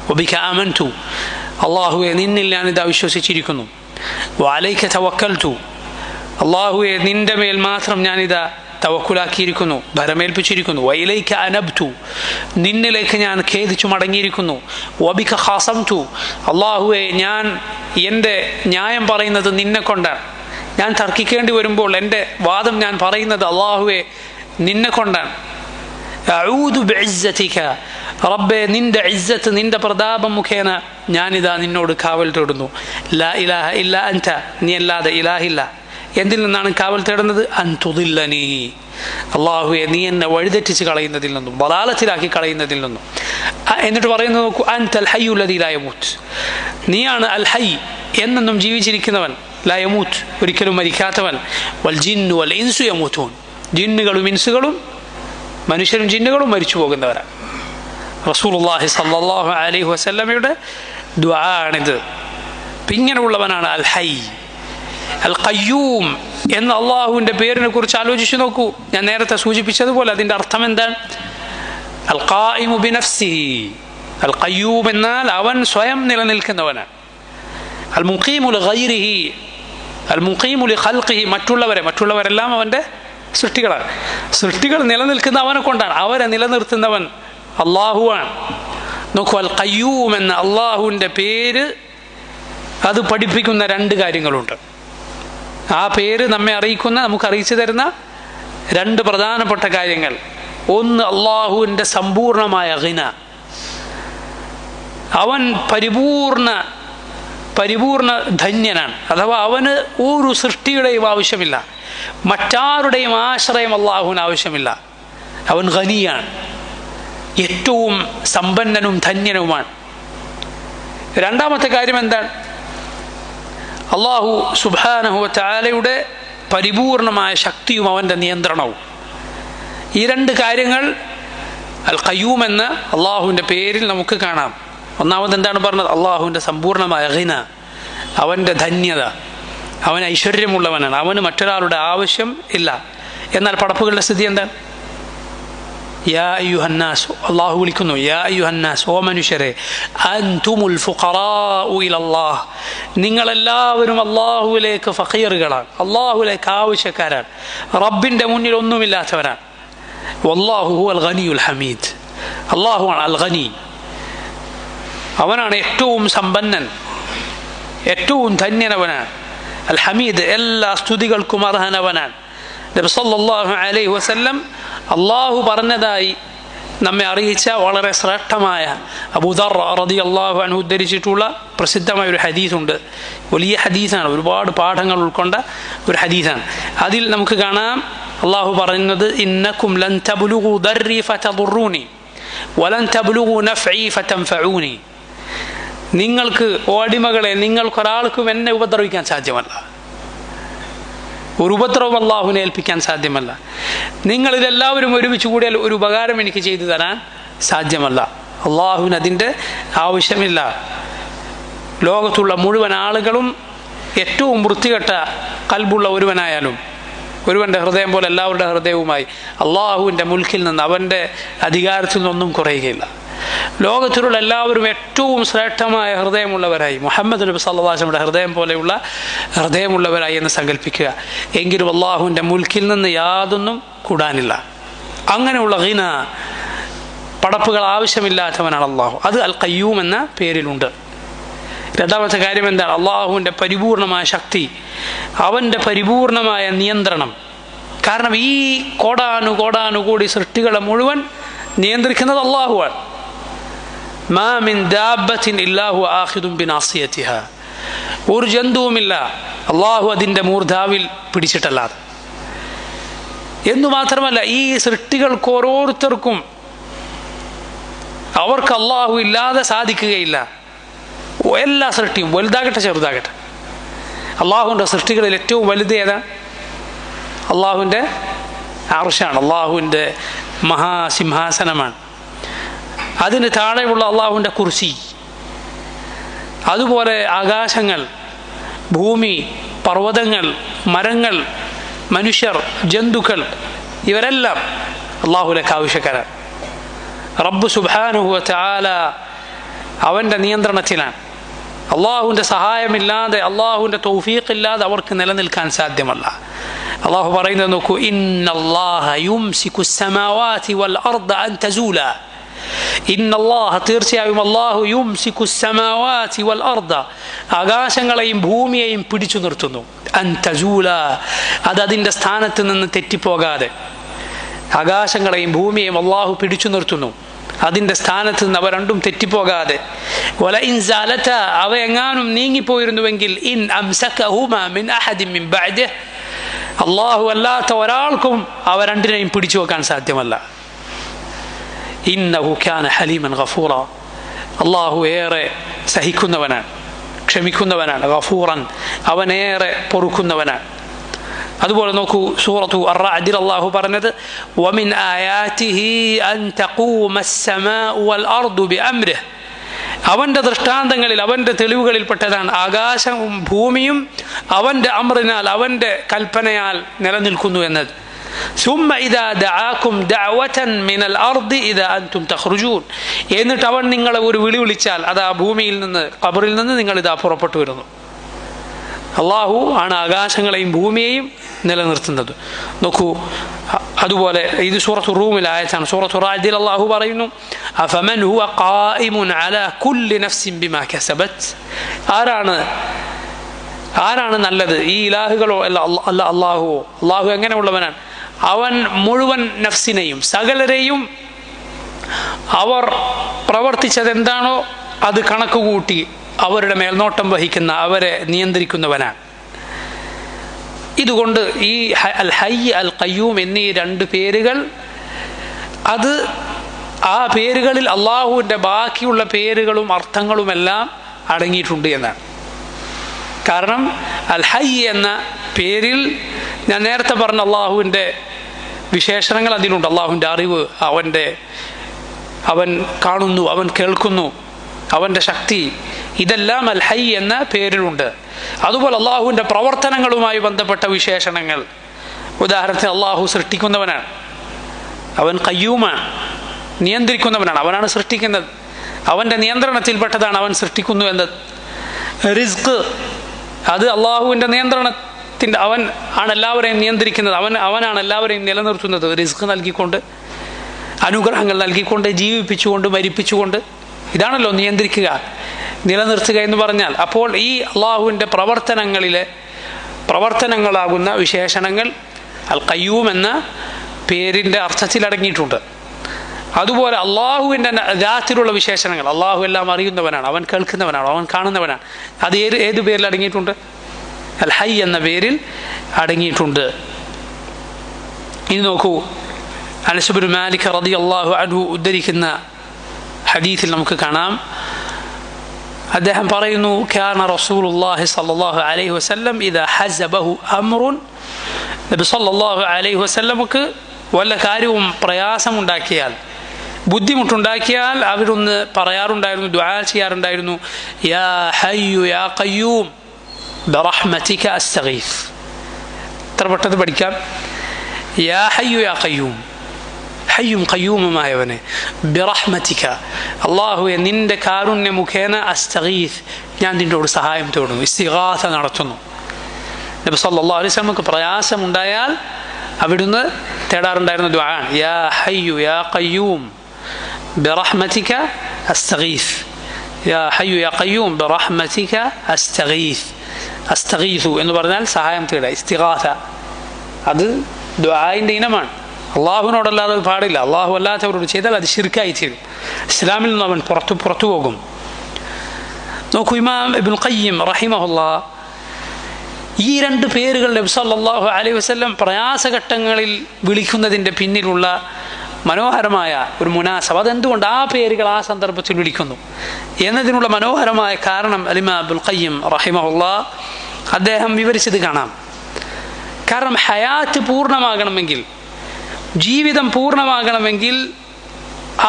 വബിക ആമൻതു, അല്ലാഹുവേ നിന്നിൽ ഞാനിതാ വിശ്വസിച്ചിരിക്കുന്നു. വഅലൈക തവക്കൽതു, അല്ലാഹുവേ നിന്റെ മേൽ മാത്രം ഞാനിതാ തവക്കുലാക്കിയിരിക്കുന്നു, ഭരമേൽപ്പിച്ചിരിക്കുന്നു. വഇലൈക അനബ്തു, നിന്നിലേക്ക് ഞാൻ ഖേദിച്ചു മടങ്ങിയിരിക്കുന്നു. വബിക ഖാസംതു, അല്ലാഹുവേ ഞാൻ എൻ്റെ ന്യായം പറയുന്നത് നിന്നെ കൊണ്ടാണ്. ഞാൻ തർക്കിക്കേണ്ടി വരുമ്പോൾ എൻ്റെ വാദം ഞാൻ പറയുന്നത് അല്ലാഹുവേ നിന്നെ കൊണ്ടാണ്. അഊദു ബിഇസ്സതിക, റബ്ബേ നിന്റെ ഇസ്സത്ത്, നിന്റെ പ്രതാപം മുഖേന ഞാനിതാ നിന്നോട് കാവൽ തേടുന്നു. ലാ ഇലാഹ ഇല്ലാ അൻത, നീ അല്ലാതെ ഇലാഹില്ല. എന്തിൽ നിന്നാണ് കാവൽ തേടുന്നത്? അൻ തുദില്ലനി, അല്ലാഹുവേ നീ എന്നെ വഴിതെറ്റിച്ച് കളയുന്നതിൽ നിന്നും, ബലാലത്തിലാക്കി കളയുന്നതിൽ നിന്നും. എന്നിട്ട് പറയുന്നത് നോക്കൂ, അൻതൽ ഹയ്യു ലദീ ലാ യമൂത്ത്, നീയാണ് അൽ ഹയ്യ്, എന്നെന്നും ജീവിച്ചിരിക്കുന്നവൻ. ലാ യമൂത്ത്, ഒരിക്കലും മരിക്കാത്തവൻ. വൽ ജിന്നു വൽ ഇൻസു യമൂതൂൻ, ജിന്നുകളും ഇൻസുകളും, മനുഷ്യരും ജിന്നുകളും മരിച്ചു പോകുന്നവരാണ്. റസൂലുള്ളാഹി സ്വല്ലല്ലാഹു അലൈഹി വസല്ലമയുടെ ദുആ ആണിത്. ഇങ്ങനെയുള്ളവനാണ് അൽ ഹയ്യ്. അൽ ഖയ്യൂം എന്ന അള്ളാഹുവിൻ്റെ പേരിനെ കുറിച്ച് ആലോചിച്ചു നോക്കൂ. ഞാൻ നേരത്തെ സൂചിപ്പിച്ചതുപോലെ അതിൻ്റെ അർത്ഥം എന്താണ്? അൽ ഖായിമു ബിനഫ്സിഹി. അൽ ഖയ്യൂം എന്നാൽ അവൻ സ്വയം നിലനിൽക്കുന്നവനാണ്. അൽ മുഖീമു ലിഗൈരിഹി, അൽ മുഖീമു ലിഖൽഖിഹി, മറ്റുള്ളവരെല്ലാം അവൻ്റെ സൃഷ്ടികളാണ്. സൃഷ്ടികൾ നിലനിൽക്കുന്ന അവനെ കൊണ്ടാണ്. അവരെ നിലനിർത്തുന്നവൻ അള്ളാഹുവാണ്. നോക്കൂ, അൽ ഖയ്യൂം എന്ന അള്ളാഹുവിൻ്റെ പേര് അത് പഠിപ്പിക്കുന്ന രണ്ട് കാര്യങ്ങളുണ്ട്. ആ പേര് നമ്മെ അറിയിക്കുന്ന, നമുക്ക് അറിയിച്ചു തരുന്ന രണ്ട് പ്രധാനപ്പെട്ട കാര്യങ്ങൾ. ഒന്ന്, അള്ളാഹുവിൻ്റെ സമ്പൂർണമായ ഗിന, അവൻ പരിപൂർണ ധന്യനാണ്. അഥവാ അവന് ഒരു സൃഷ്ടിയുടെയും ആവശ്യമില്ല, മറ്റാരുടെയും ആശ്രയം അള്ളാഹുവിന് ആവശ്യമില്ല. അവൻ ഗനിയാണ്, ഏറ്റവും സമ്പന്നനും ധന്യനുമാണ്. രണ്ടാമത്തെ കാര്യം എന്താണ്? അള്ളാഹു സുബ്ഹാനഹു വ തആലയുടെ പരിപൂർണമായ ശക്തിയും അവൻ്റെ നിയന്ത്രണവും. ഈ രണ്ട് കാര്യങ്ങൾ അൽ ഖയ്യൂം എന്ന അള്ളാഹുവിൻ്റെ പേരിൽ നമുക്ക് കാണാം. ഒന്നാമത് എന്താണ് പറഞ്ഞത്? അള്ളാഹുവിൻ്റെ സമ്പൂർണമായ ഗിന, അവൻ്റെ ധന്യത, അവൻ ഐശ്വര്യമുള്ളവനാണ്, അവന് മറ്റൊരാളുടെ ആവശ്യം ഇല്ല. എന്നാൽ പടപ്പുകളുടെ സ്ഥിതി എന്താണ്? യാ അയ്യുഹന്നാസ്, അള്ളാഹു വിളിക്കുന്നു, യാ അയ്യുഹന്നാസ്, ഓ മനുഷ്യരെ, അൻതുമുൽ ഫുഖറാഉ ഇലല്ലാഹ്, നിങ്ങളെല്ലാവരും അള്ളാഹുവിലേക്ക് ഫഖീറുകളാണ്, അള്ളാഹുവിലേക്ക് ആവശ്യക്കാരാണ്, റബ്ബിൻ്റെ മുന്നിൽ ഒന്നുമില്ലാത്തവരാണ്. വല്ലാഹു ഹുവൽ ഗനിയുൽ ഹമീദ്, അള്ളാഹുവാണ് അൽ ഗനി, അവനാണ് ഏറ്റവും സമ്പന്നൻ, ഏറ്റവും ധന്യനവനാണ്. അൽ ഹമീദ്, എല്ലാ സ്തുതികൾക്കും അർഹനവനാണ്. നബി സല്ലല്ലാഹു അലൈഹി വസല്ലം അള്ളാഹു പറഞ്ഞതായി നമ്മെ അറിയിച്ച വളരെ ശ്രേഷ്ഠമായ അബൂദർ റളിയല്ലാഹു അൻഹു ഉദ്ധരിച്ചിട്ടുള്ള പ്രസിദ്ധമായ ഒരു ഹദീസുണ്ട്. വലിയ ഹദീസാണ്, ഒരുപാട് പാഠങ്ങൾ ഉൾക്കൊണ്ട ഒരു ഹദീസാണ്. അതിൽ നമുക്ക് കാണാം അള്ളാഹു പറയുന്നത്, ഇന്നക്കും ലൻ തബ്ലുഗു ദർരി ഫതദുറൂനി വലൻ തബ്ലുഗു നഫ്ഇ ഫതൻഫഊനി. നിങ്ങൾക്ക് അടിമകളെ, നിങ്ങൾക്കൊരാൾക്കും എന്നെ ഉപദ്രവിക്കാൻ സാധ്യമല്ല, ഒരു ഉപദ്രവം അള്ളാഹുവിനെ ഏൽപ്പിക്കാൻ സാധ്യമല്ല. നിങ്ങളിതെല്ലാവരും ഒരുമിച്ച് കൂടിയാൽ ഒരു ഉപകാരം എനിക്ക് ചെയ്തു തരാൻ സാധ്യമല്ല. അള്ളാഹുവിന് അതിൻ്റെ ആവശ്യമില്ല. ലോകത്തുള്ള മുഴുവൻ ആളുകളും ഏറ്റവും വൃത്തികെട്ട കൽബുള്ള ഒരുവനായാലും, ഒരുവൻ്റെ ഹൃദയം പോലെ എല്ലാവരുടെ ഹൃദയവുമായി അള്ളാഹുവിൻ്റെ മുൽക്കിൽ നിന്ന്, അവൻ്റെ അധികാരത്തിൽ നിന്നൊന്നും കുറയുകയില്ല. ലോകത്തിലുള്ള എല്ലാവരും ഏറ്റവും ശ്രേഷ്ഠമായ ഹൃദയമുള്ളവരായി, മുഹമ്മദ് നബി സല്ലല്ലാഹു അലൈഹി വസല്ലമയുടെ ഹൃദയം പോലെയുള്ള ഹൃദയമുള്ളവരായി എന്ന് സങ്കല്പിക്കുക. എങ്കിലും അള്ളാഹുവിൻ്റെ മുൽക്കിൽ നിന്ന് യാതൊന്നും കൂടാനില്ല. അങ്ങനെയുള്ള ഗിന, പടപ്പുകൾ ആവശ്യമില്ലാത്തവനാണ് അള്ളാഹു. അത് അൽ ഖയ്യൂം എന്ന പേരിലുണ്ട്. രണ്ടാമത്തെ കാര്യം എന്താണ്? അള്ളാഹുവിൻ്റെ പരിപൂർണമായ ശക്തി, അവൻ്റെ പരിപൂർണമായ നിയന്ത്രണം. കാരണം ഈ കോടാനുകോടി സൃഷ്ടികളെ മുഴുവൻ നിയന്ത്രിക്കുന്നത് അള്ളാഹുവാണ്. മാ മിൻ ദാബത്തിൻ ഇല്ലാഹു ആഖിദുൻ ബിനാസിയതിഹാ. ഒരു ജന്തുവുമില്ല അള്ളാഹു അതിൻ്റെ മൂർധാവിൽ പിടിച്ചിട്ടല്ലാതെ. എന്നു മാത്രമല്ല, ഈ സൃഷ്ടികൾക്ക് ഓരോരുത്തർക്കും അവർക്ക് അള്ളാഹു ഇല്ലാതെ സാധിക്കുകയില്ല. എല്ലാ സൃഷ്ടിയും വലുതാകട്ടെ ചെറുതാകട്ടെ, അള്ളാഹുവിൻ്റെ സൃഷ്ടികളിൽ ഏറ്റവും വലുത് ഏതാ? അള്ളാഹുവിൻ്റെ അർശാണ്, അള്ളാഹുവിൻ്റെ മഹാസിംഹാസനമാണ്. അതിന് താഴെയുള്ള അള്ളാഹുവിൻ്റെ കുർസി, അതുപോലെ ആകാശങ്ങൾ, ഭൂമി, പർവ്വതങ്ങൾ, മരങ്ങൾ, മനുഷ്യർ, ജന്തുക്കൾ, ഇവരെല്ലാം അള്ളാഹുലേക്ക് ആവശ്യക്കാരാണ്. റബ്ബ് സുബ്ഹാനഹു വ തആല അവൻ്റെ നിയന്ത്രണത്തിലാണ്. അള്ളാഹുവിൻ്റെ സഹായമില്ലാതെ, അള്ളാഹുവിൻ്റെ തൗഫീഖില്ലാതെ അവർക്ക് നിലനിൽക്കാൻ സാധ്യമല്ല. അള്ളാഹു പറയുന്നത് നോക്കൂ, ഇന്നല്ലാഹ യുംസികു സ്സമാവാതി വൽ അർദ അൻ തസൂല. ഇന്നല്ലാഹ, തീർച്ചയായും അള്ളാഹു, യുംസികു സ്സമാവാതി വൽ അർദ, ആകാശങ്ങളെയും ഭൂമിയെയും പിടിച്ചു നിർത്തുന്നു. അൻ തസൂല, അത് അതിൻ്റെ സ്ഥാനത്ത് നിന്ന് തെറ്റിപ്പോകാതെ. ആകാശങ്ങളെയും ഭൂമിയെയും അള്ളാഹു പിടിച്ചു നിർത്തുന്നു, അതിൻ്റെ സ്ഥാനത്ത് നിന്ന് അവ രണ്ടും തെറ്റിപ്പോകാതെ. വലഇൻ സാലത, അവ എങ്ങാനും നീങ്ങിപ്പോയിരുന്നുവെങ്കിൽ, ഇൻ അംസകഹുമാ മിൻ അഹദിൻ മിൻ ബഅദിഹി, അള്ളാഹു അല്ലാത്ത ഒരാൾക്കും അവ രണ്ടിനെയും പിടിച്ചു വെക്കാൻ സാധ്യമല്ല. ഇന്നഹു കാന ഹലീമൻ ഗഫൂറ, അള്ളാഹു ഏറെ സഹിക്കുന്നവനാണ്, ക്ഷമിക്കുന്നവനാണ്. ഗഫൂറൻ, അവനേറെ പൊറുക്കുന്നവനാണ്. അതുപോലെ നോക്കൂ, സൂറത്തു അർ-റഅദിൽ അല്ലാഹു പറഞ്ഞത്, വമിൻ ആയാതിഹി അൻ തഖൂമ അസ്സമാഉ വൽ അർദു ബിഅംരിഹി, അവൻ്റെ ദൃഷ്ടാന്തങ്ങളിൽ, അവൻ്റെ തെളിവുകളിൽപ്പെട്ടതാണ് ആകാശവും ഭൂമിയും അവൻ്റെ അമ്രിനാൽ, അവൻ്റെ കൽപ്പനയാൽ നിലനിൽക്കുന്നു എന്നത്. സുമ്മ ഇദാ ദഅാകും ദഅവതൻ മിനൽ അർദി ഇദാ അൻതും തഖ്റുജൂൻ, എന്നിട്ട് അവൻ നിങ്ങളെ ഒരു വിളി വിളിച്ചാൽ, അതാ ഭൂമിയിൽ നിന്ന്, ഖബറിൽ നിന്ന് നിങ്ങൾ ഇതാ പുറപ്പെട്ടു വരുന്നു. അള്ളാഹു ആണ് ആകാശങ്ങളെയും ഭൂമിയെയും നിലനിർത്തുന്നത്. നോക്കൂ, അതുപോലെ ഇത് സൂറത്തു റൂമിലെ ആയത്താണ്. സൂറത്തു റഅദിൽ അള്ളാഹു പറയുന്നു, അഫമൻ ഹുവ ഖായിമുൻ അലാ കുല്ലി നഫ്സിൻ ബിമാ കസബത്, ആരാണ് നല്ലത്? ഈ ഇലാഹുകളോ അല്ല അള്ളാഹുവോ? അള്ളാഹു എങ്ങനെയുള്ളവനാണ്? അവൻ മുഴുവൻ നഫ്സിനെയും, സകലരെയും അവർ പ്രവർത്തിച്ചതെന്താണോ അത് കണക്കുകൂട്ടി അവരുടെ മേൽനോട്ടം വഹിക്കുന്ന, അവരെ നിയന്ത്രിക്കുന്നവനാണ്. ഇതുകൊണ്ട് ഈ അൽ ഹയ്യ്, അൽ ഖയ്യൂം എന്നീ രണ്ട് പേരുകൾ, അത് ആ പേരുകളിൽ അള്ളാഹുവിൻ്റെ ബാക്കിയുള്ള പേരുകളും അർത്ഥങ്ങളുമെല്ലാം അടങ്ങിയിട്ടുണ്ട് എന്നാണ്. കാരണം അൽ ഹയ്യ് എന്ന പേരിൽ ഞാൻ നേരത്തെ പറഞ്ഞ അള്ളാഹുവിൻ്റെ വിശേഷണങ്ങൾ അതിലുണ്ട്. അള്ളാഹുവിൻ്റെ അറിവ്, അവൻ കാണുന്നു, അവൻ കേൾക്കുന്നു, അവൻ്റെ ശക്തി, ഇതെല്ലാം അൽ ഹയ്യ് എന്ന പേരിലുണ്ട്. അതുപോലെ അള്ളാഹുവിൻ്റെ പ്രവർത്തനങ്ങളുമായി ബന്ധപ്പെട്ട വിശേഷണങ്ങൾ, ഉദാഹരണത്തിന് അള്ളാഹു സൃഷ്ടിക്കുന്നവനാണ്, അവൻ ഖയ്യൂമാണ്, നിയന്ത്രിക്കുന്നവനാണ്, അവനാണ് സൃഷ്ടിക്കുന്നത്, അവൻ്റെ നിയന്ത്രണത്തിൽപ്പെട്ടതാണ് അവൻ സൃഷ്ടിക്കുന്നു എന്നത്. റിസ്ക്, അത് അള്ളാഹുവിൻ്റെ നിയന്ത്രണത്തിൻ്റെ, അവൻ ആണ് എല്ലാവരെയും നിയന്ത്രിക്കുന്നത്, അവനാണ് എല്ലാവരെയും നിലനിർത്തുന്നത്. റിസ്ക് നൽകിക്കൊണ്ട്, അനുഗ്രഹങ്ങൾ നൽകിക്കൊണ്ട്, ജീവിപ്പിച്ചുകൊണ്ട്, മരിപ്പിച്ചുകൊണ്ട്, ഇതാണല്ലോ നിയന്ത്രിക്കുക, നിലനിർത്തുക എന്ന് പറഞ്ഞാൽ. അപ്പോൾ ഈ അള്ളാഹുവിൻ്റെ പ്രവർത്തനങ്ങളിലെ പ്രവർത്തനങ്ങളാകുന്ന വിശേഷണങ്ങൾ അൽ ഖയ്യൂം എന്ന പേരിൻ്റെ അർത്ഥത്തിൽ അടങ്ങിയിട്ടുണ്ട്. അതുപോലെ അള്ളാഹുവിൻ്റെ ദാത്തിലുള്ള വിശേഷണങ്ങൾ, അള്ളാഹു എല്ലാം അറിയുന്നവനാണ്, അവൻ കേൾക്കുന്നവനാണ്, അവൻ കാണുന്നവനാണ്, അത് ഏത് പേരിൽ അടങ്ങിയിട്ടുണ്ട്? അൽ ഹൈ എന്ന പേരിൽ അടങ്ങിയിട്ടുണ്ട്. ഇനി നോക്കൂ, അനസ് ഇബ്നു മാലിക് റളിയല്ലാഹു അൻഹു ഉദ്ധരിക്കുന്ന ഹദീസിൽ നമുക്ക് കാണാം, അദ്ദേഹം പറയുന്നു, കാന റസൂലുള്ളാഹി സ്വല്ലല്ലാഹു അലൈഹി വസല്ലം ഇദാ ഹസബഹു അംറുൻ, നബി സ്വല്ലല്ലാഹു അലൈഹി വസല്ലമക്ക് വല്ല കാര്യവും പ്രയാസമുണ്ടാക്കിയാൽ, ബുദ്ധിമുട്ടുണ്ടാക്കിയാൽ അവരൊന്ന് പറയാറുണ്ടായിരുന്നു, ദുആ ചെയ്യാറുണ്ടായിരുന്നു, യാ ഹയ്യു യാ ഖയ്യൂം ബിറഹ്മതിക അസ്തഗീസ്. എത്ര പെട്ടെന്ന് പഠിക്കാം. യാ ഹയ്യു യാ ഖയ്യൂം, ഹയ്യും ഖയ്യൂമുമായവനെ, ബിറഹ്മതിക അല്ലാഹുവേ നിന്റെ കാരുണ്യ മുഖേന, അസ്തഗീസ് ഞാൻ നിന്നോട് സഹായം തേടുന്നു, ഇസ്തിഗാസ നടത്തുന്നു. നബി സല്ലല്ലാഹു അലൈഹി വസല്ലമക്ക് പ്രയാസമുണ്ടായാൽ അവിടുന്ന് തേടാറുണ്ടായിരുന്ന ദുആ, യാ ഹയ്യു യാ ഖയ്യൂം ബിറഹ്മതിക അസ്തഗീസ്, യാ ഹയ്യു യാ ഖയ്യൂം ബിറഹ്മതിക അസ്തഗീസ്. അസ്തഗീസു എന്ന് പറഞ്ഞാൽ സഹായം തേടുക, ഇസ്തിഗാസ. അത് ദുആഇൻ്റെ ഇനമാണ്. അള്ളാഹുവിനോടല്ലാതെ അത് പാടില്ല. അള്ളാഹു അല്ലാത്തവരോട് ചെയ്താൽ അത് ശിർക്കായി തീരും, ഇസ്ലാമിൽ നിന്ന് അവൻ പുറത്തു പോകും. നോക്കൂ, ഇമാം ഇബ്നുൽ ഖയ്യിം റഹിമഹുല്ലാഹ് ഈ രണ്ട് പേരുകൾ നബി സല്ലല്ലാഹു അലൈഹി വസല്ലം പ്രയാസഘട്ടങ്ങളിൽ വിളിക്കുന്നതിൻ്റെ പിന്നിലുള്ള മനോഹരമായ ഒരു മുനാസബ, അതെന്തുകൊണ്ട് ആ പേരുകൾ ആ സന്ദർഭത്തിൽ വിളിക്കുന്നു എന്നതിനുള്ള മനോഹരമായ കാരണം ഇമാം ഇബ്നുൽ ഖയ്യിം റഹിമഹുല്ലാഹ് അദ്ദേഹം വിവരിച്ചത് കാണാം. കാരണം ഹയാത്ത് പൂർണ്ണമാകണമെങ്കിൽ, ജീവിതം പൂർണ്ണമാകണമെങ്കിൽ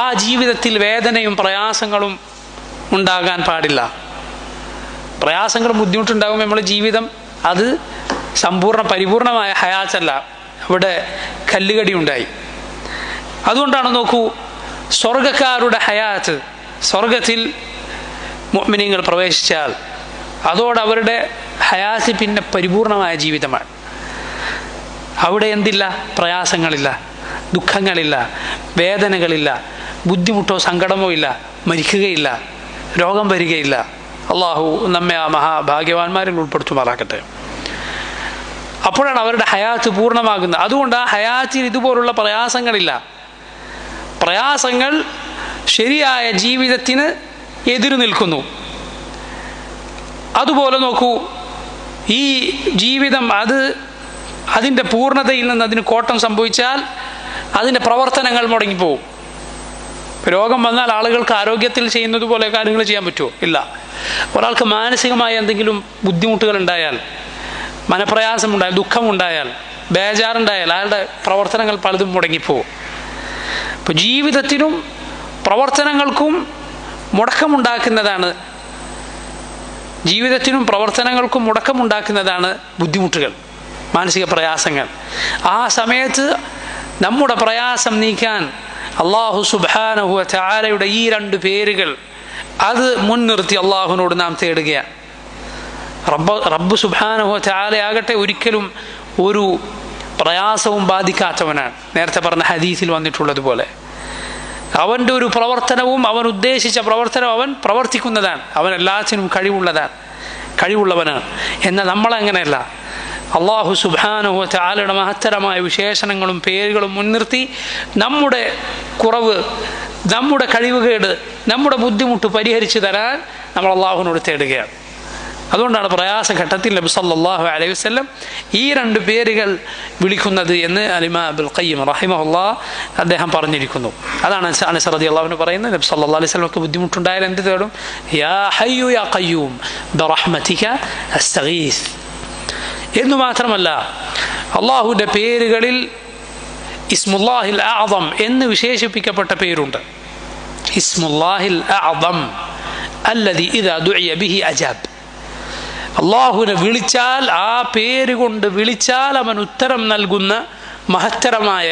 ആ ജീവിതത്തിൽ വേദനയും പ്രയാസങ്ങളും ഉണ്ടാകാൻ പാടില്ല. പ്രയാസങ്ങളും ബുദ്ധിമുട്ടുണ്ടാകുമ്പോൾ നമ്മുടെ ജീവിതം അത് പരിപൂർണമായ ഹയാത്തല്ല, അവിടെ കല്ലുകടി ഉണ്ടായി. അതുകൊണ്ടാണ് നോക്കൂ, സ്വർഗക്കാരുടെ ഹയാത്ത്, സ്വർഗത്തിൽ മുഅ്മിനീങ്ങൾ പ്രവേശിച്ചാൽ അതോടെ അവരുടെ ഹയാത്ത് പിന്നെ പരിപൂർണമായ ജീവിതമാണ്. അവിടെ എന്തില്ല? പ്രയാസങ്ങളില്ല, ദുഃഖങ്ങളില്ല, വേദനകളില്ല, ബുദ്ധിമുട്ടോ സങ്കടമോ ഇല്ല, മരിക്കുകയില്ല, രോഗം വരികയില്ല. അള്ളാഹു നമ്മെ ആ മഹാഭാഗ്യവാന്മാരിൽ ഉൾപ്പെടുത്തുമാറാക്കട്ടെ. അപ്പോഴാണ് അവരുടെ ഹയാത്ത് പൂർണ്ണമാകുന്നത്. അതുകൊണ്ട് ആ ഹയാത്തിൽ ഇതുപോലുള്ള പ്രയാസങ്ങളില്ല. പ്രയാസങ്ങൾ ശരിയായ ജീവിതത്തിന് എതിരു നിൽക്കുന്നു. അതുപോലെ നോക്കൂ, ഈ ജീവിതം അതിൻ്റെ പൂർണ്ണതയിൽ നിന്ന് അതിന് കോട്ടം സംഭവിച്ചാൽ അതിൻ്റെ പ്രവർത്തനങ്ങൾ മുടങ്ങിപ്പോവും. രോഗം വന്നാൽ ആളുകൾക്ക് ആരോഗ്യത്തിൽ ചെയ്യുന്നത് പോലെ കാര്യങ്ങൾ ചെയ്യാൻ പറ്റുമോ? ഇല്ല. ഒരാൾക്ക് മാനസികമായ എന്തെങ്കിലും ബുദ്ധിമുട്ടുകൾ ഉണ്ടായാൽ, മനപ്രയാസമുണ്ടായാൽ, ദുഃഖമുണ്ടായാൽ, ബേജാറുണ്ടായാൽ അയാളുടെ പ്രവർത്തനങ്ങൾ പലതും മുടങ്ങിപ്പോവും. ഇപ്പോൾ ജീവിതത്തിനും പ്രവർത്തനങ്ങൾക്കും മുടക്കമുണ്ടാക്കുന്നതാണ് ബുദ്ധിമുട്ടുകൾ, മാനസിക പ്രയാസങ്ങൾ. ആ സമയത്ത് നമ്മുടെ പ്രയാസം നീക്കാൻ അല്ലാഹു സുബ്ഹാനഹു വ തആലയുടെ ഈ രണ്ട് പേരുകൾ അത് മുൻനിർത്തി അള്ളാഹുവിനോട് നാം തേടുകയാണ്. റബ്ബ് സുബ്ഹാനഹു വ തആലയാകട്ടെ ഒരിക്കലും ഒരു പ്രയാസവും ബാധിക്കാത്തവനാണ്. നേരത്തെ പറഞ്ഞ ഹദീസിൽ വന്നിട്ടുള്ളതുപോലെ അവൻ്റെ ഒരു പ്രവർത്തനവും അവൻ ഉദ്ദേശിച്ച പ്രവർത്തനം അവൻ പ്രവർത്തിക്കുന്നതാണ്. അവൻ എല്ലാത്തിനും കഴിവുള്ളവനാണ്. എന്നാൽ നമ്മളങ്ങനെയല്ല. അല്ലാഹു സുബ്ഹാനഹു വ തആലയുടെ മഹത്തരമായ വിശേഷണങ്ങളും പേരുകളും മുൻനിർത്തി നമ്മുടെ കുറവ്, നമ്മുടെ കഴിവുകേട്, നമ്മുടെ ബുദ്ധിമുട്ട് പരിഹരിച്ചു തരാൻ നമ്മൾ അള്ളാഹുവിനോട് തേടുകയാണ്. അതുകൊണ്ടാണ് പ്രയാസഘട്ടത്തിൽ നബി സല്ലല്ലാഹു അലൈഹി വസല്ലം ഈ രണ്ട് പേരുകൾ വിളിക്കുന്നത് എന്ന് ഇമാം ഇബ്നുൽ ഖയ്യിം റഹിമഹുല്ലാഹ് അദ്ദേഹം പറഞ്ഞിരിക്കുന്നു. അതാണ് അനസ് റളിയല്ലാഹു അൻഹു പറയുന്നത്, നബി സല്ലല്ലാഹു അലൈഹി വസല്ലമക്ക് ബുദ്ധിമുട്ടുണ്ടായാൽ എന്ത് തേടും? യാ ഹയ്യു യാ ഖയ്യൂം ബിറഹ്മതിക അസ്തഗീസ്. എന്നു മാത്രമല്ല, അള്ളാഹുവിൻ്റെ പേരുകളിൽ ഇസ്മുല്ലാഹിൽ അഅ്ദം എന്ന് വിശേഷിപ്പിക്കപ്പെട്ട പേരുണ്ട്. ഇസ്മുല്ലാഹിൽ അഅ്ദം അല്ലദി ഇദാ ദുഇയ ബിഹി അജാബ്. അള്ളാഹുവിനെ വിളിച്ചാൽ, ആ പേര് കൊണ്ട് വിളിച്ചാൽ അവൻ ഉത്തരം നൽകുന്ന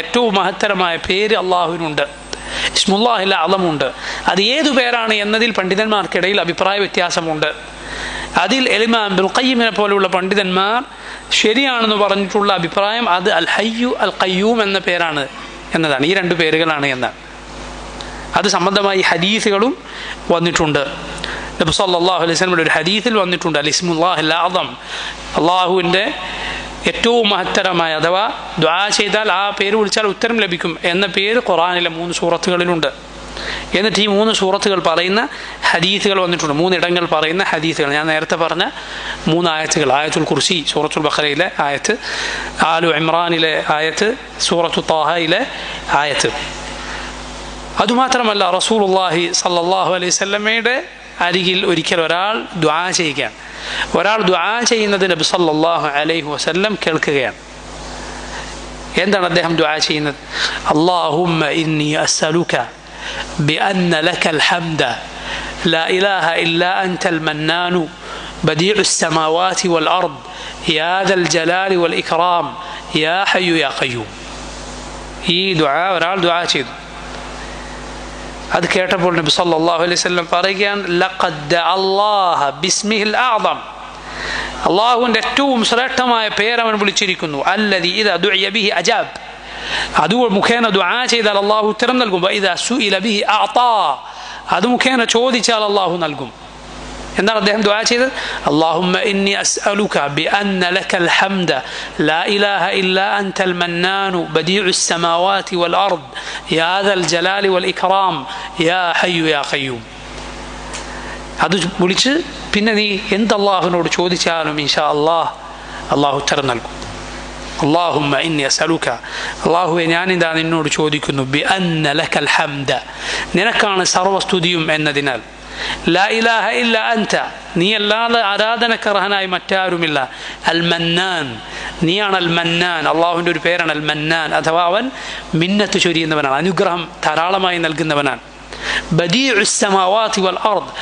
ഏറ്റവും മഹത്തരമായ പേര് അള്ളാഹുവിനുണ്ട്. ഇസ്മുല്ലാഹിൽ അഅ്ദമുണ്ട്. അത് ഏതു പേരാണ് എന്നതിൽ പണ്ഡിതന്മാർക്കിടയിൽ അഭിപ്രായ വ്യത്യാസമുണ്ട്. അതിൽ ഇമാം ഇബ്നുൽ ഖയ്യിമിനെ പോലെയുള്ള പണ്ഡിതന്മാർ ശരിയാണെന്ന് പറഞ്ഞിട്ടുള്ള അഭിപ്രായം അത് അൽ ഹയ്യു അൽ ഖയ്യൂം എന്ന പേരാണ് എന്നതാണ്, ഈ രണ്ട് പേരുകളാണ് എന്നാണ്. അത് സംബന്ധമായി ഹദീസുകളും വന്നിട്ടുണ്ട്. നബി സല്ലല്ലാഹു അലൈഹി വസല്ലമയുടെ ഒരു ഹദീസിൽ വന്നിട്ടുണ്ട്, അൽ ഇസ്മുല്ലാഹിൽ അഅ്ദം, അള്ളാഹുവിൻ്റെ ഏറ്റവും മഹത്തരമായ അഥവാ ദുആ ചെയ്താൽ ആ പേര് വിളിച്ചാൽ ഉത്തരം ലഭിക്കും എന്ന പേര് ഖുർആനിലെ 3 സൂറത്തുകളിലുണ്ട്. എന്നിട്ട് ഈ 3 സൂറത്തുകൾ പറയുന്ന ഹദീസുകൾ വന്നിട്ടുണ്ട്, 3 ഇടങ്ങൾ പറയുന്ന ഹദീസുകൾ. ഞാൻ നേരത്തെ പറഞ്ഞ 3 ആയത്തുകൾ, ആയത്തുൽ കുർസി സൂറത്തുൽ ബഖറയിലെ ആയത്ത്, ആലു ഇമ്രാനിലെ ആയത്ത്, സൂറത്തു ത്വാഹയിലെ ആയത്ത്. അതുമാത്രമല്ല റസൂലുള്ളാഹി സല്ലല്ലാഹു അലൈഹി വസല്ലമയുടെ അരികിൽ ഒരിക്കൽ ഒരാൾ ദുആ ചെയ്യുകയാണ്. ഒരാൾ ദുആ ചെയ്യുന്നത് നബി സല്ലല്ലാഹു അലൈഹി വസല്ലം കേൾക്കുകയാണ്. എന്താണ് അദ്ദേഹം ദുആ ചെയ്യുന്നത്? അല്ലാഹുമ്മ ഇന്നി അസ്അലുക ബിഅന്ന ലകൽ ഹംദ ലാ ഇലാഹ ഇല്ലാ അൻതൽ മന്നാനു ബദീഉസ് സമാവാതി വൽ അർദ് യാ ദൽ ജലാലി വൽ ഇക്റാം യാ ഹയ്യു യാ ഖയ്യൂം. ഈ ദുആ ഒരാൾ ദുആ ചെയ്തു. അത് കേട്ടപ്പോൾ നബി സല്ലല്ലാഹു അലൈഹി വസല്ലം പറയുകയാണ്, ലഖദ് അല്ലാഹ ബിസ്മിഹിൽ അഅ്ദം, അല്ലാഹുവിൻ്റെ ഏറ്റവും ശ്രേഷ്ഠമായ പേര് അവൻ വിളിച്ചിരിക്കുന്നു. അല്ലദി ഇദാ ദുഇയ ബിഹി അജാബ്, അത് മുഖേന ദുആ ചെയ്താൽ അല്ലാഹു ഉത്തരം നൽകും. വഇദാ സുഇല ബിഹി അഅതാ, അത് മുഖേന ചോദിച്ചാൽ അല്ലാഹു നൽകും. എന്താണ് അദ്ദേഹം ദുആ ചെയ്തത്? അല്ലാഹുമ്മ ഇന്നി അസ്അലുക ബിഅന്ന ലകൽ ഹംദ ലാ ഇലാഹ ഇല്ലാ അൻതൽ മന്നാനു ബദീഉസ് സമാവാതി വൽ അർദ് യാ ദൽ ജലാലി വൽ ഇക്റാം യാ ഹയ്യു യാ ഖയ്യൂം. അത് വിളിച്ച് പിന്നെ നീ എന്ത് അല്ലാഹുവിനോട് ചോദിച്ചാലും ഇൻഷാ അല്ലാഹ് അല്ലാഹു ഉത്തരം നൽകും. അല്ലാഹുമ്മ ഇന്നി അസ്അലുക, അല്ലാഹുവേ ഞാനിതാ നിന്നോട് ചോദിക്കുന്നു, ബിഅന്ന ലകൽ ഹംദ, നിനക്കാണ് സർവസ്തുതിയും എന്നതിനാൽ, ലാ ഇലാഹ ഇല്ല അൻത, നീ അല്ലാതെ ആരാധനക്കർഹനായി മറ്റാരുമില്ല, അൽ മന്നാൻ, നീയാണ് അൽ മന്നാൻ, അള്ളാഹുവിൻ്റെ ഒരു പേരാണ് അൽ മന്നാൻ, അഥവാ അവൻ മിന്നത്ത് ചൊരിയുന്നവനാണ്, അനുഗ്രഹം ധാരാളമായി നൽകുന്നവനാണ്. ബദീഉസ് സമാവാതി വൽ അർദ്,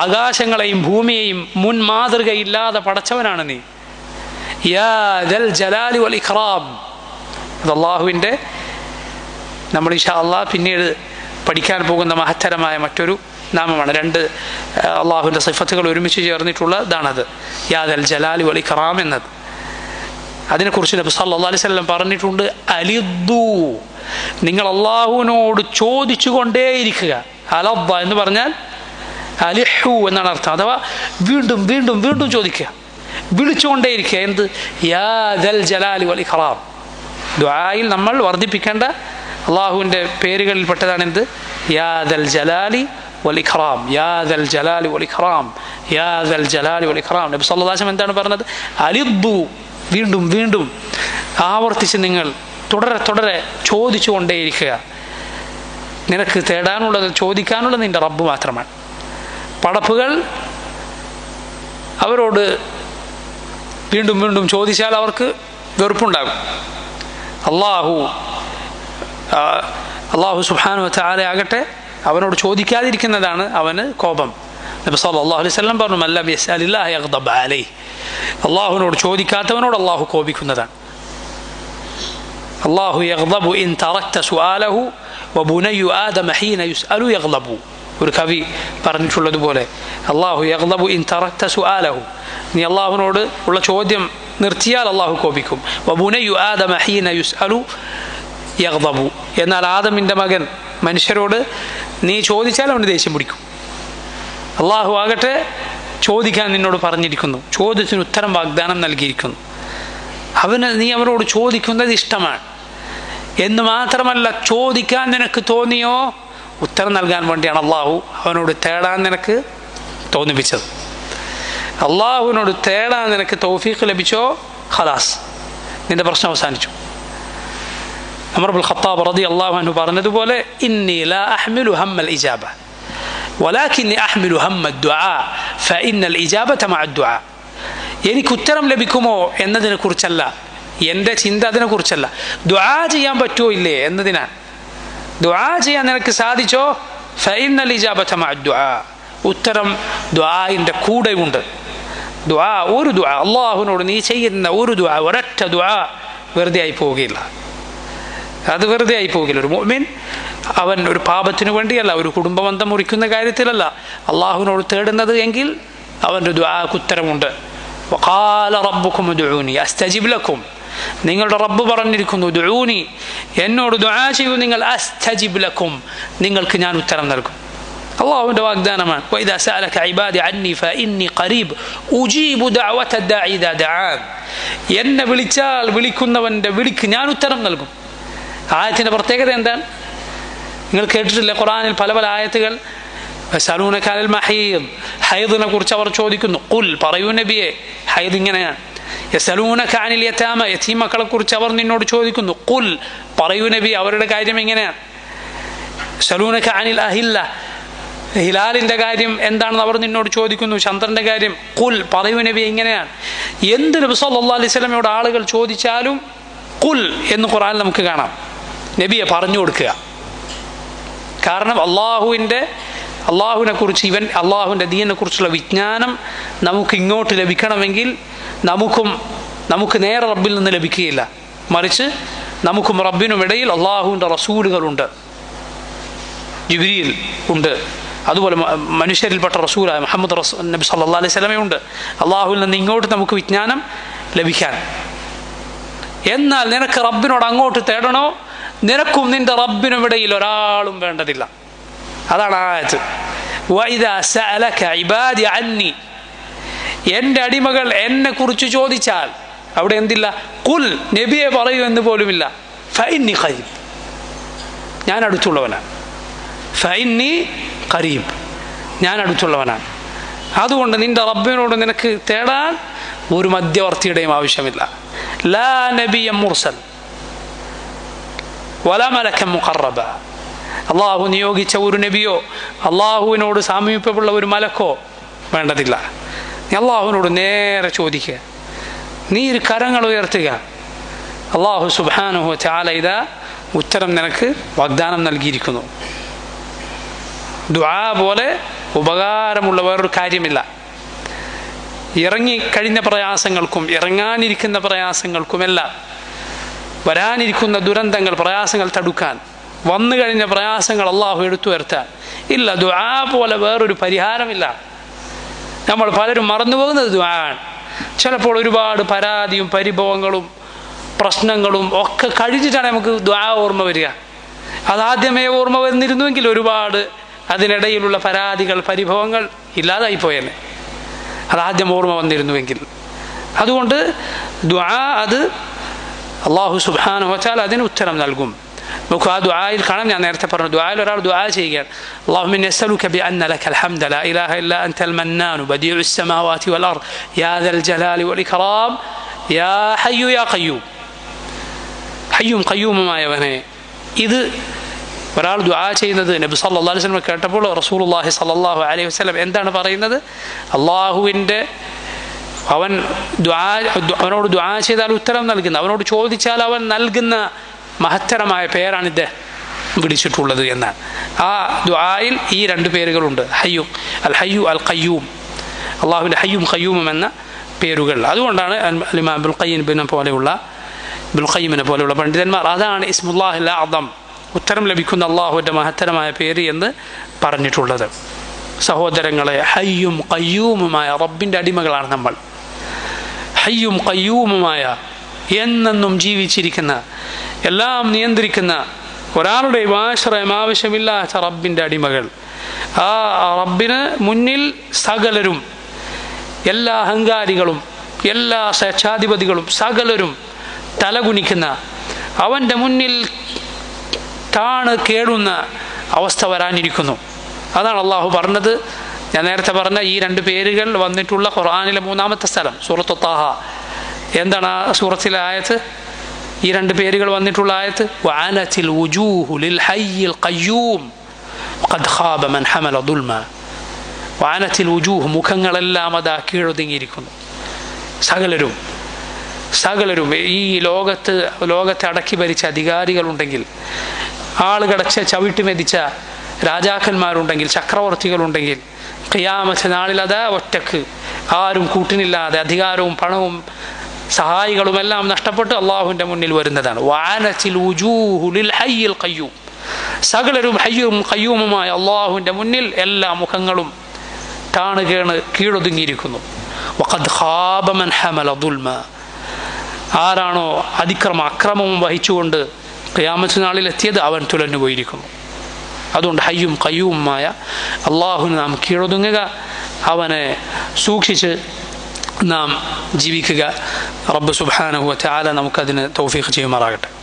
ആകാശങ്ങളെയും ഭൂമിയെയും മുൻ മാതൃകയില്ലാതെ പടച്ചവനാണ് നീ. യാ ദൽ ജലാലി വൽ ഇക്റാം, അത് അള്ളാഹുവിൻ്റെ, നമ്മൾ ഇൻഷാ അല്ലാഹ് പിന്നീട് പഠിക്കാൻ പോകുന്ന മഹത്തരമായ മറ്റൊരു നാമമാണ്. 2 അള്ളാഹുവിൻ്റെ സിഫത്തുകൾ ഒരുമിച്ച് ചേർന്നിട്ടുള്ളതാണത്, യാ ദൽ ജലാലി വൽ ഇക്റാം എന്നത്. അതിനെക്കുറിച്ച് നബി സല്ലല്ലാഹു അലൈഹി വസല്ലം പറഞ്ഞിട്ടുണ്ട്, അലിദ്ദു, നിങ്ങൾ അള്ളാഹുവിനോട് ചോദിച്ചു കൊണ്ടേയിരിക്കുക. അലദ്ദ എന്ന് പറഞ്ഞാൽ അലിഹു എന്നാണ് അർത്ഥം, അഥവാ വീണ്ടും വീണ്ടും വീണ്ടും ചോദിക്കുക, വിളിച്ചുകൊണ്ടേയിരിക്കുക. എന്ത്? യാ ദൽ ജലാലി വൽ ഇക്റാം. ദുആയിൽ നമ്മൾ വർദ്ധിപ്പിക്കേണ്ട അള്ളാഹുവിൻ്റെ പേരുകളിൽപ്പെട്ടതാണ് എന്ത്? യാ ദൽ ജലാലി വൽ ഇക്റാം, യാ ദൽ ജലാലി വൽ ഇക്റാം, യാ ദൽ ജലാലി വൽ ഇക്റാം. നബി സല്ലല്ലാഹു അലൈഹി വസല്ലം എന്താണ് പറഞ്ഞത്? അലിദ്ദു, വീണ്ടും വീണ്ടും ആവർത്തിച്ച് നിങ്ങൾ തുടരെ തുടരെ ചോദിച്ചു കൊണ്ടേയിരിക്കുക. നിനക്ക് തേടാനുള്ളത്, ചോദിക്കാനുള്ളത് നിൻ്റെ റബ്ബ് മാത്രമാണ്. പടപ്പുകൾ അവരോട് വീണ്ടും വീണ്ടും ചോദിച്ചാൽ അവർക്ക് വെറുപ്പുണ്ടാകും. അള്ളാഹു സുബ്ഹാനഹു വ തആല ആകട്ടെ അവനോട് ചോദിക്കാതിരിക്കുന്നതാണ് അവന് കോപം. നബി സല്ലല്ലാഹു അലൈഹി വസല്ലം പറഞ്ഞു, മൻ ലം യസ്അലില്ലാഹ യഗ്ദബ് അലൈഹി, അള്ളാഹുവിനോട് ചോദിക്കാത്തവനോട് അള്ളാഹു കോപിക്കുന്നതാണ്. അള്ളാഹു യഗ്ദബു ഇൻ തറക്ത സുആലഹു വബുനയ്യു ആദമ ഹീന യുസ്അലു യഗ്ദബു. ഒരു കവി പറഞ്ഞിട്ടുള്ളതുപോലെ, അള്ളാഹു യഗ്ദബു ഇൻ തറക്ത സുആലഹു, നീ അള്ളാഹുവിനോട് ഉള്ള ചോദ്യം നിർത്തിയാൽ അള്ളാഹു കോപിക്കും. വബുനയ്യു ആദമ ഹീന യുസ്അലു യഗ്ദബു, എന്നാൽ ആദമിൻ്റെ മകൻ മനുഷ്യരോട് നീ ചോദിച്ചാൽ അവന് ദേഷ്യം പിടിക്കും. അള്ളാഹു ആകട്ടെ ചോദിക്കാൻ നിന്നോട് പറഞ്ഞിരിക്കുന്നു, ചോദ്യത്തിന് ഉത്തരം വാഗ്ദാനം നൽകിയിരിക്കുന്നു. നീ അവനോട് ചോദിക്കുന്നത് ഇഷ്ടമാണ് എന്ന് മാത്രമല്ല, ചോദിക്കാൻ നിനക്ക് തോന്നിയോ ഉത്തരം നൽകാൻ വേണ്ടിയാണ് അള്ളാഹു അവനോട് തേടാൻ നിനക്ക് തോന്നിപ്പിച്ചത്. അള്ളാഹുവിനോട് തേടാൻ നിനക്ക് തൗഫീഖ് ലഭിച്ചോ, ഖലാസ്, നിന്റെ പ്രശ്നം അവസാനിച്ചു. ഉമർ ഇബ്നുൽ ഖത്താബ് റളിയല്ലാഹു അൻഹു പറഞ്ഞതുപോലെ, ഇന്നി ലാ അഹ്മിലു ഹമ്മൽ ഇജാബ വലാകിന്നി അഹ്മിലു ഹമ്മദ് ദുആ ഫഇന്നൽ ഇജാബത മഅ ദുആ. എനിക്ക് ഉത്തരം ലഭിക്കുമോ എന്നതിനെ കുറിച്ചല്ല എൻ്റെ ചിന്ത, അതിനെക്കുറിച്ചല്ല. ദുആ ചെയ്യാൻ പറ്റുമോ ഇല്ലേ എന്നതിനാണ്. ദുആ ചെയ്യാൻ നിനക്ക് സാധിച്ചോ, ഫഇന്നൽ ഇജാബത മഅ ദുആ, ഉത്തരം ദുആഇൻ്റെ കൂടെയുണ്ട്. ദുആ, ഒരു ദുആ, അള്ളാഹുവിനോട് നീ ചെയ്യുന്ന ഒരു ദുആ, ഒരൊറ്റ ദുആ വെറുതെ ആയി പോവുകയില്ല. അത് വെറുതെ ആയി പോകില്ല. ഒരു മുഅ്മിൻ അവൻ ഒരു പാപത്തിനു വേണ്ടിയല്ല, ഒരു കുടുംബബന്ധം മുറിക്കുന്ന കാര്യത്തിലല്ല അള്ളാഹുവിനോട് തേടുന്നത് എങ്കിൽ അവൻ്റെ ദുആക്ക് ഉത്തരമുണ്ട്. വഖാല റബ്ബുക്കും ഉദ്ഊനി അസ്തജിബ് ലക്കും, നിങ്ങളുടെ റബ്ബ് പറഞ്ഞിരിക്കുന്നു, ദുഊനി, എന്നോട് ദുആ ചെയ്യൂ നിങ്ങൾ, അസ്തജിബ് ലക്കും, നിങ്ങൾക്ക് ഞാൻ ഉത്തരം നൽകും. അള്ളാഹുവിൻ്റെ വാഗ്ദാനമാണ്. വഇദാ സഅലക ഇബാദി അന്നി ഫഇന്നി ഖരീബ് ഉജീബു ദഅവത ദാഇ ഇദാ ദഅാൻ. എന്നെ വിളിച്ചാൽ വിളിക്കുന്നവൻ്റെ വിളിക്ക് ഞാൻ ഉത്തരം നൽകും. ആയത്തിൻ്റെ പ്രത്യേകത എന്താണ്? നിങ്ങൾ കേട്ടിട്ടില്ലേ ഖുർആനിൽ പല പല ആയത്തുകൾ? യസ്അലൂനക അനിൽ മഹീദ്, ഹൈദിനെ കുറിച്ച് അവർ ചോദിക്കുന്നു. ഖുൽ, പറയൂ നബിയെ, ഹൈദ് ഇങ്ങനെയാണ്. യസ്അലൂനക അനിൽ യതാമ, യതീം മക്കളെ കുറിച്ച് അവർ നിന്നോട് ചോദിക്കുന്നു. ഖുൽ, പറയൂ നബി, അവരുടെ കാര്യം എങ്ങനെയാണ്. യസ്അലൂനക അനിൽ അഹില്ല, ഹിലാലിൻ്റെ കാര്യം എന്താണെന്ന് അവർ നിന്നോട് ചോദിക്കുന്നു. ചന്ദ്രൻ്റെ കാര്യം. ഖുൽ, പറയൂ നബി, എങ്ങനെയാണ്. എന്ത് നബി സല്ലല്ലാഹു അലൈഹി വസല്ലമയോട് ആളുകൾ ചോദിച്ചാലും ഖുൽ എന്ന് ഖുർആനിൽ നമുക്ക് കാണാം. നബിയെ പറഞ്ഞു കൊടുക്കുക. കാരണം അള്ളാഹുവിനെ കുറിച്ച്, അള്ളാഹുവിൻ്റെ ദീനിനെ കുറിച്ചുള്ള വിജ്ഞാനം നമുക്ക് ഇങ്ങോട്ട് ലഭിക്കണമെങ്കിൽ നമുക്ക് നേരെ റബ്ബിൽ നിന്ന് ലഭിക്കുകയില്ല. മറിച്ച് നമുക്കും റബ്ബിനും ഇടയിൽ അള്ളാഹുവിൻ്റെ റസൂലുകളുണ്ട്. ജിബ്രീൽ ഉണ്ട്, അതുപോലെ മനുഷ്യരിൽപ്പെട്ട റസൂലായ മുഹമ്മദ് നബി സല്ലല്ലാഹു അലൈഹി വസല്ലമയുണ്ട്. അള്ളാഹുവിൽ നിന്ന് ഇങ്ങോട്ട് നമുക്ക് വിജ്ഞാനം ലഭിക്കാൻ. എന്നാൽ നിനക്ക് റബ്ബിനോട് അങ്ങോട്ട് തേടണോ, നിനക്കും നിന്റെ റബ്ബിനും ഇടയിൽ ഒരാളും വേണ്ടതില്ല. അതാണ് ആയത്ത്. വഇദാ സഅലക ഇബാദി അന്നി, എൻ്റെ അടിമകൾ എന്നെ കുറിച്ച് ചോദിച്ചാൽ, അവിടെ എന്തില്ല? ഖുൽ, നബിയെ പറയൂ എന്ന് പോലുമില്ല. ഫഇന്നി ഖരീബ്, ഞാൻ അടുത്തുള്ളവനാണ്. ഫഇന്നി ഖരീബ്, ഞാൻ അടുത്തുള്ളവനാണ്. അതുകൊണ്ട് നിന്റെ റബ്ബിനോട് നിനക്ക് തേടാൻ ഒരു മധ്യവർത്തിയുടെയും ആവശ്യമില്ല. ലാ നബിയ്യ മുർസൽ വലാ മലക്കൻ മുഖറബ, അള്ളാഹു നിയോഗിച്ച ഒരു നബിയോ അള്ളാഹുവിനോട് സാമീപ്യമുള്ള ഒരു മലക്കോ വേണ്ടതില്ല. നീ അള്ളാഹുവിനോട് നേരെ ചോദിക്കുക, നീ ഒരു കരങ്ങൾ ഉയർത്തുക. അള്ളാഹു സുബ്ഹാനഹു വ തആല ഇതാ ഉത്തരം നിനക്ക് വാഗ്ദാനം നൽകിയിരിക്കുന്നു. ദുആ പോലെ ഉപകാരമുള്ള വേറൊരു കാര്യമില്ല. ഇറങ്ങിക്കഴിഞ്ഞ പ്രയാസങ്ങൾക്കും ഇറങ്ങാനിരിക്കുന്ന പ്രയാസങ്ങൾക്കുമെല്ലാം, വരാനിരിക്കുന്ന ദുരന്തങ്ങൾ, പ്രയാസങ്ങൾ തടുക്കാൻ, വന്നു കഴിഞ്ഞ പ്രയാസങ്ങൾ അള്ളാഹു എടുത്തു വരുത്താൻ ഇല്ല. ദുആ പോലെ വേറൊരു പരിഹാരമില്ല. നമ്മൾ പലരും മറന്നുപോകുന്നത് ദുആ ആണ്. ചിലപ്പോൾ ഒരുപാട് പരാതിയും പരിഭവങ്ങളും പ്രശ്നങ്ങളും ഒക്കെ കഴിഞ്ഞിട്ടാണ് നമുക്ക് ദുആ ഓർമ്മ വരിക. അതാദ്യമേ ഓർമ്മ വന്നിരുന്നുവെങ്കിൽ ഒരുപാട് അതിനിടയിലുള്ള പരാതികൾ പരിഭവങ്ങൾ ഇല്ലാതായിപ്പോയേനെ, അതാദ്യം ഓർമ്മ വന്നിരുന്നുവെങ്കിൽ. അതുകൊണ്ട് ദുആ, അത് അള്ളാഹു സുബ്ഹാനഹു വ തആല അതിന് ഉത്തരം നൽകും. നമുക്ക് ആ ദുആയിൽ കാണാം. ഞാൻ നേരത്തെ പറഞ്ഞു, ദുആയിൽ ഒരാൾ ദുആ ചെയ്യുകയാണ്, അല്ലാഹുമ്മ ഇന്നി അസ്അലുക ബിഅന്ന ലക്കൽ ഹംദ ലാ ഇലാഹ ഇല്ലാ അൻതൽ മന്നാനു ബദീഉസ് സമാവാതി വൽ അർദ് യാ ദൽ ജലാലി വൽ ഇക്റാം യാ ഹയ്യു യാ ഖയ്യൂം. ഹയ്യും ഖയ്യൂമുമായവനെ. ഇത് ഒരാൾ ദുആ ചെയ്യുന്നത് നബി സല്ലല്ലാഹു അലൈഹി വസല്ലം കേട്ടപ്പോൾ റസൂലുള്ളാഹി സല്ലല്ലാഹു അലൈഹി വസല്ലം എന്താണ് പറയുന്നത്? അവനോട് ദുആ ചെയ്താൽ ഉത്തരം നൽകുന്ന, അവനോട് ചോദിച്ചാൽ അവൻ നൽകുന്ന മഹത്തരമായ പേരാണ് ഇദ്ദേഹം വിളിച്ചിട്ടുള്ളത് എന്നാണ്. ആ ദുആയിൽ ഈ രണ്ട് പേരുകളുണ്ട്, അൽ ഹയ്യു അൽ ഖയ്യൂം. അള്ളാഹുവിൻ്റെ ഹയ്യും ഖയ്യൂമും എന്ന പേരുകൾ. അതുകൊണ്ടാണ് ഇമാം ഇബ്നുൽ ഖയ്യിമിനെ പോലെയുള്ള പണ്ഡിതന്മാർ അതാണ് ഇസ്മുല്ലാഹിൽ അഅ്ദം, ഉത്തരം ലഭിക്കുന്ന അള്ളാഹുവിൻ്റെ മഹത്തരമായ പേര് എന്ന് പറഞ്ഞിട്ടുള്ളത്. സഹോദരങ്ങളെ, ഹയ്യും ഖയ്യൂമുമായ റബ്ബിൻ്റെ അടിമകളാണ് നമ്മൾ. ഹയ്യും ഖയ്യൂമുമായ, എന്നെന്നും ജീവിച്ചിരിക്കുന്ന, എല്ലാം നിയന്ത്രിക്കുന്ന, ഒരാളുടെയും ആശ്രയം ആവശ്യമില്ലാത്ത റബ്ബിൻ്റെ അടിമകൾ. ആ റബ്ബിന് മുന്നിൽ സകലരും, എല്ലാ അഹങ്കാരികളും എല്ലാ സ്വേച്ഛാധിപതികളും സകലരും തലകുനിക്കുന്ന, അവൻ്റെ മുന്നിൽ താണ് കേടുന്ന അവസ്ഥ വരാനിരിക്കുന്നു. അതാണ് അള്ളാഹു പറഞ്ഞത്. ഞാൻ നേരത്തെ പറഞ്ഞ ഈ രണ്ട് പേരുകൾ വന്നിട്ടുള്ള ഖുർആനിലെ 3-ാമത്തെ സ്ഥലം സൂറത്തു ത്വാഹ. എന്താണ് ആ സൂറത്തിലെ ആയത്ത്? ഈ രണ്ട് പേരുകൾ വന്നിട്ടുള്ള ആയത്ത് വഅനതിൽ വുജൂഹു ലിൽ ഹയ്യിൽ ഖയ്യൂം ഖദ് ഖാബ മൻ ഹമല ദുൽമ. വഅനതിൽ വുജൂഹ്, മുഖങ്ങളെല്ലാം അതാ കീഴൊതുങ്ങിയിരിക്കുന്നു. സകലരും ഈ ലോകത്തെ അടക്കി ഭരിച്ച അധികാരികളുണ്ടെങ്കിൽ, ആളുകടച്ച ചവിട്ടി മെതിച്ച രാജാക്കന്മാരുണ്ടെങ്കിൽ, ചക്രവർത്തികളുണ്ടെങ്കിൽ, ഖിയാമത്ത് നാളിൽ അതാ ഒറ്റക്ക്, ആരും കൂട്ടിനില്ലാതെ, അധികാരവും പണവും സഹായികളുമെല്ലാം നഷ്ടപ്പെട്ട് അള്ളാഹുവിൻ്റെ മുന്നിൽ വരുന്നതാണ്. വഅനതിൽ വുജൂഹു ലിൽ ഹയ്യിൽ ഖയ്യൂം. സകലരും ഹയ്യും ഖയ്യൂമുമായ അള്ളാഹുവിൻ്റെ മുന്നിൽ എല്ലാ മുഖങ്ങളും താണ് കീഴൊതുങ്ങിയിരിക്കുന്നു. വഖദ് ഖാബ മൻ ഹമല ദുൽമ. ആരാണോ അക്രമവും വഹിച്ചുകൊണ്ട് ഖിയാമത്ത് നാളിൽ എത്തിയത്, അവൻ തുലഞ്ഞു പോയിരിക്കുന്നു. അതുകൊണ്ട് ഹയ്യും ഖയ്യൂമുമായ അള്ളാഹുവിന് നാം കീഴൊതുങ്ങുക, അവനെ സൂക്ഷിച്ച് നാം ജീവിക്കുക. റബ്ബ് സുബ്ഹാനഹു വ തആല നമുക്കതിന് തൗഫീഖ് ചെയ്യുമാറാകട്ടെ.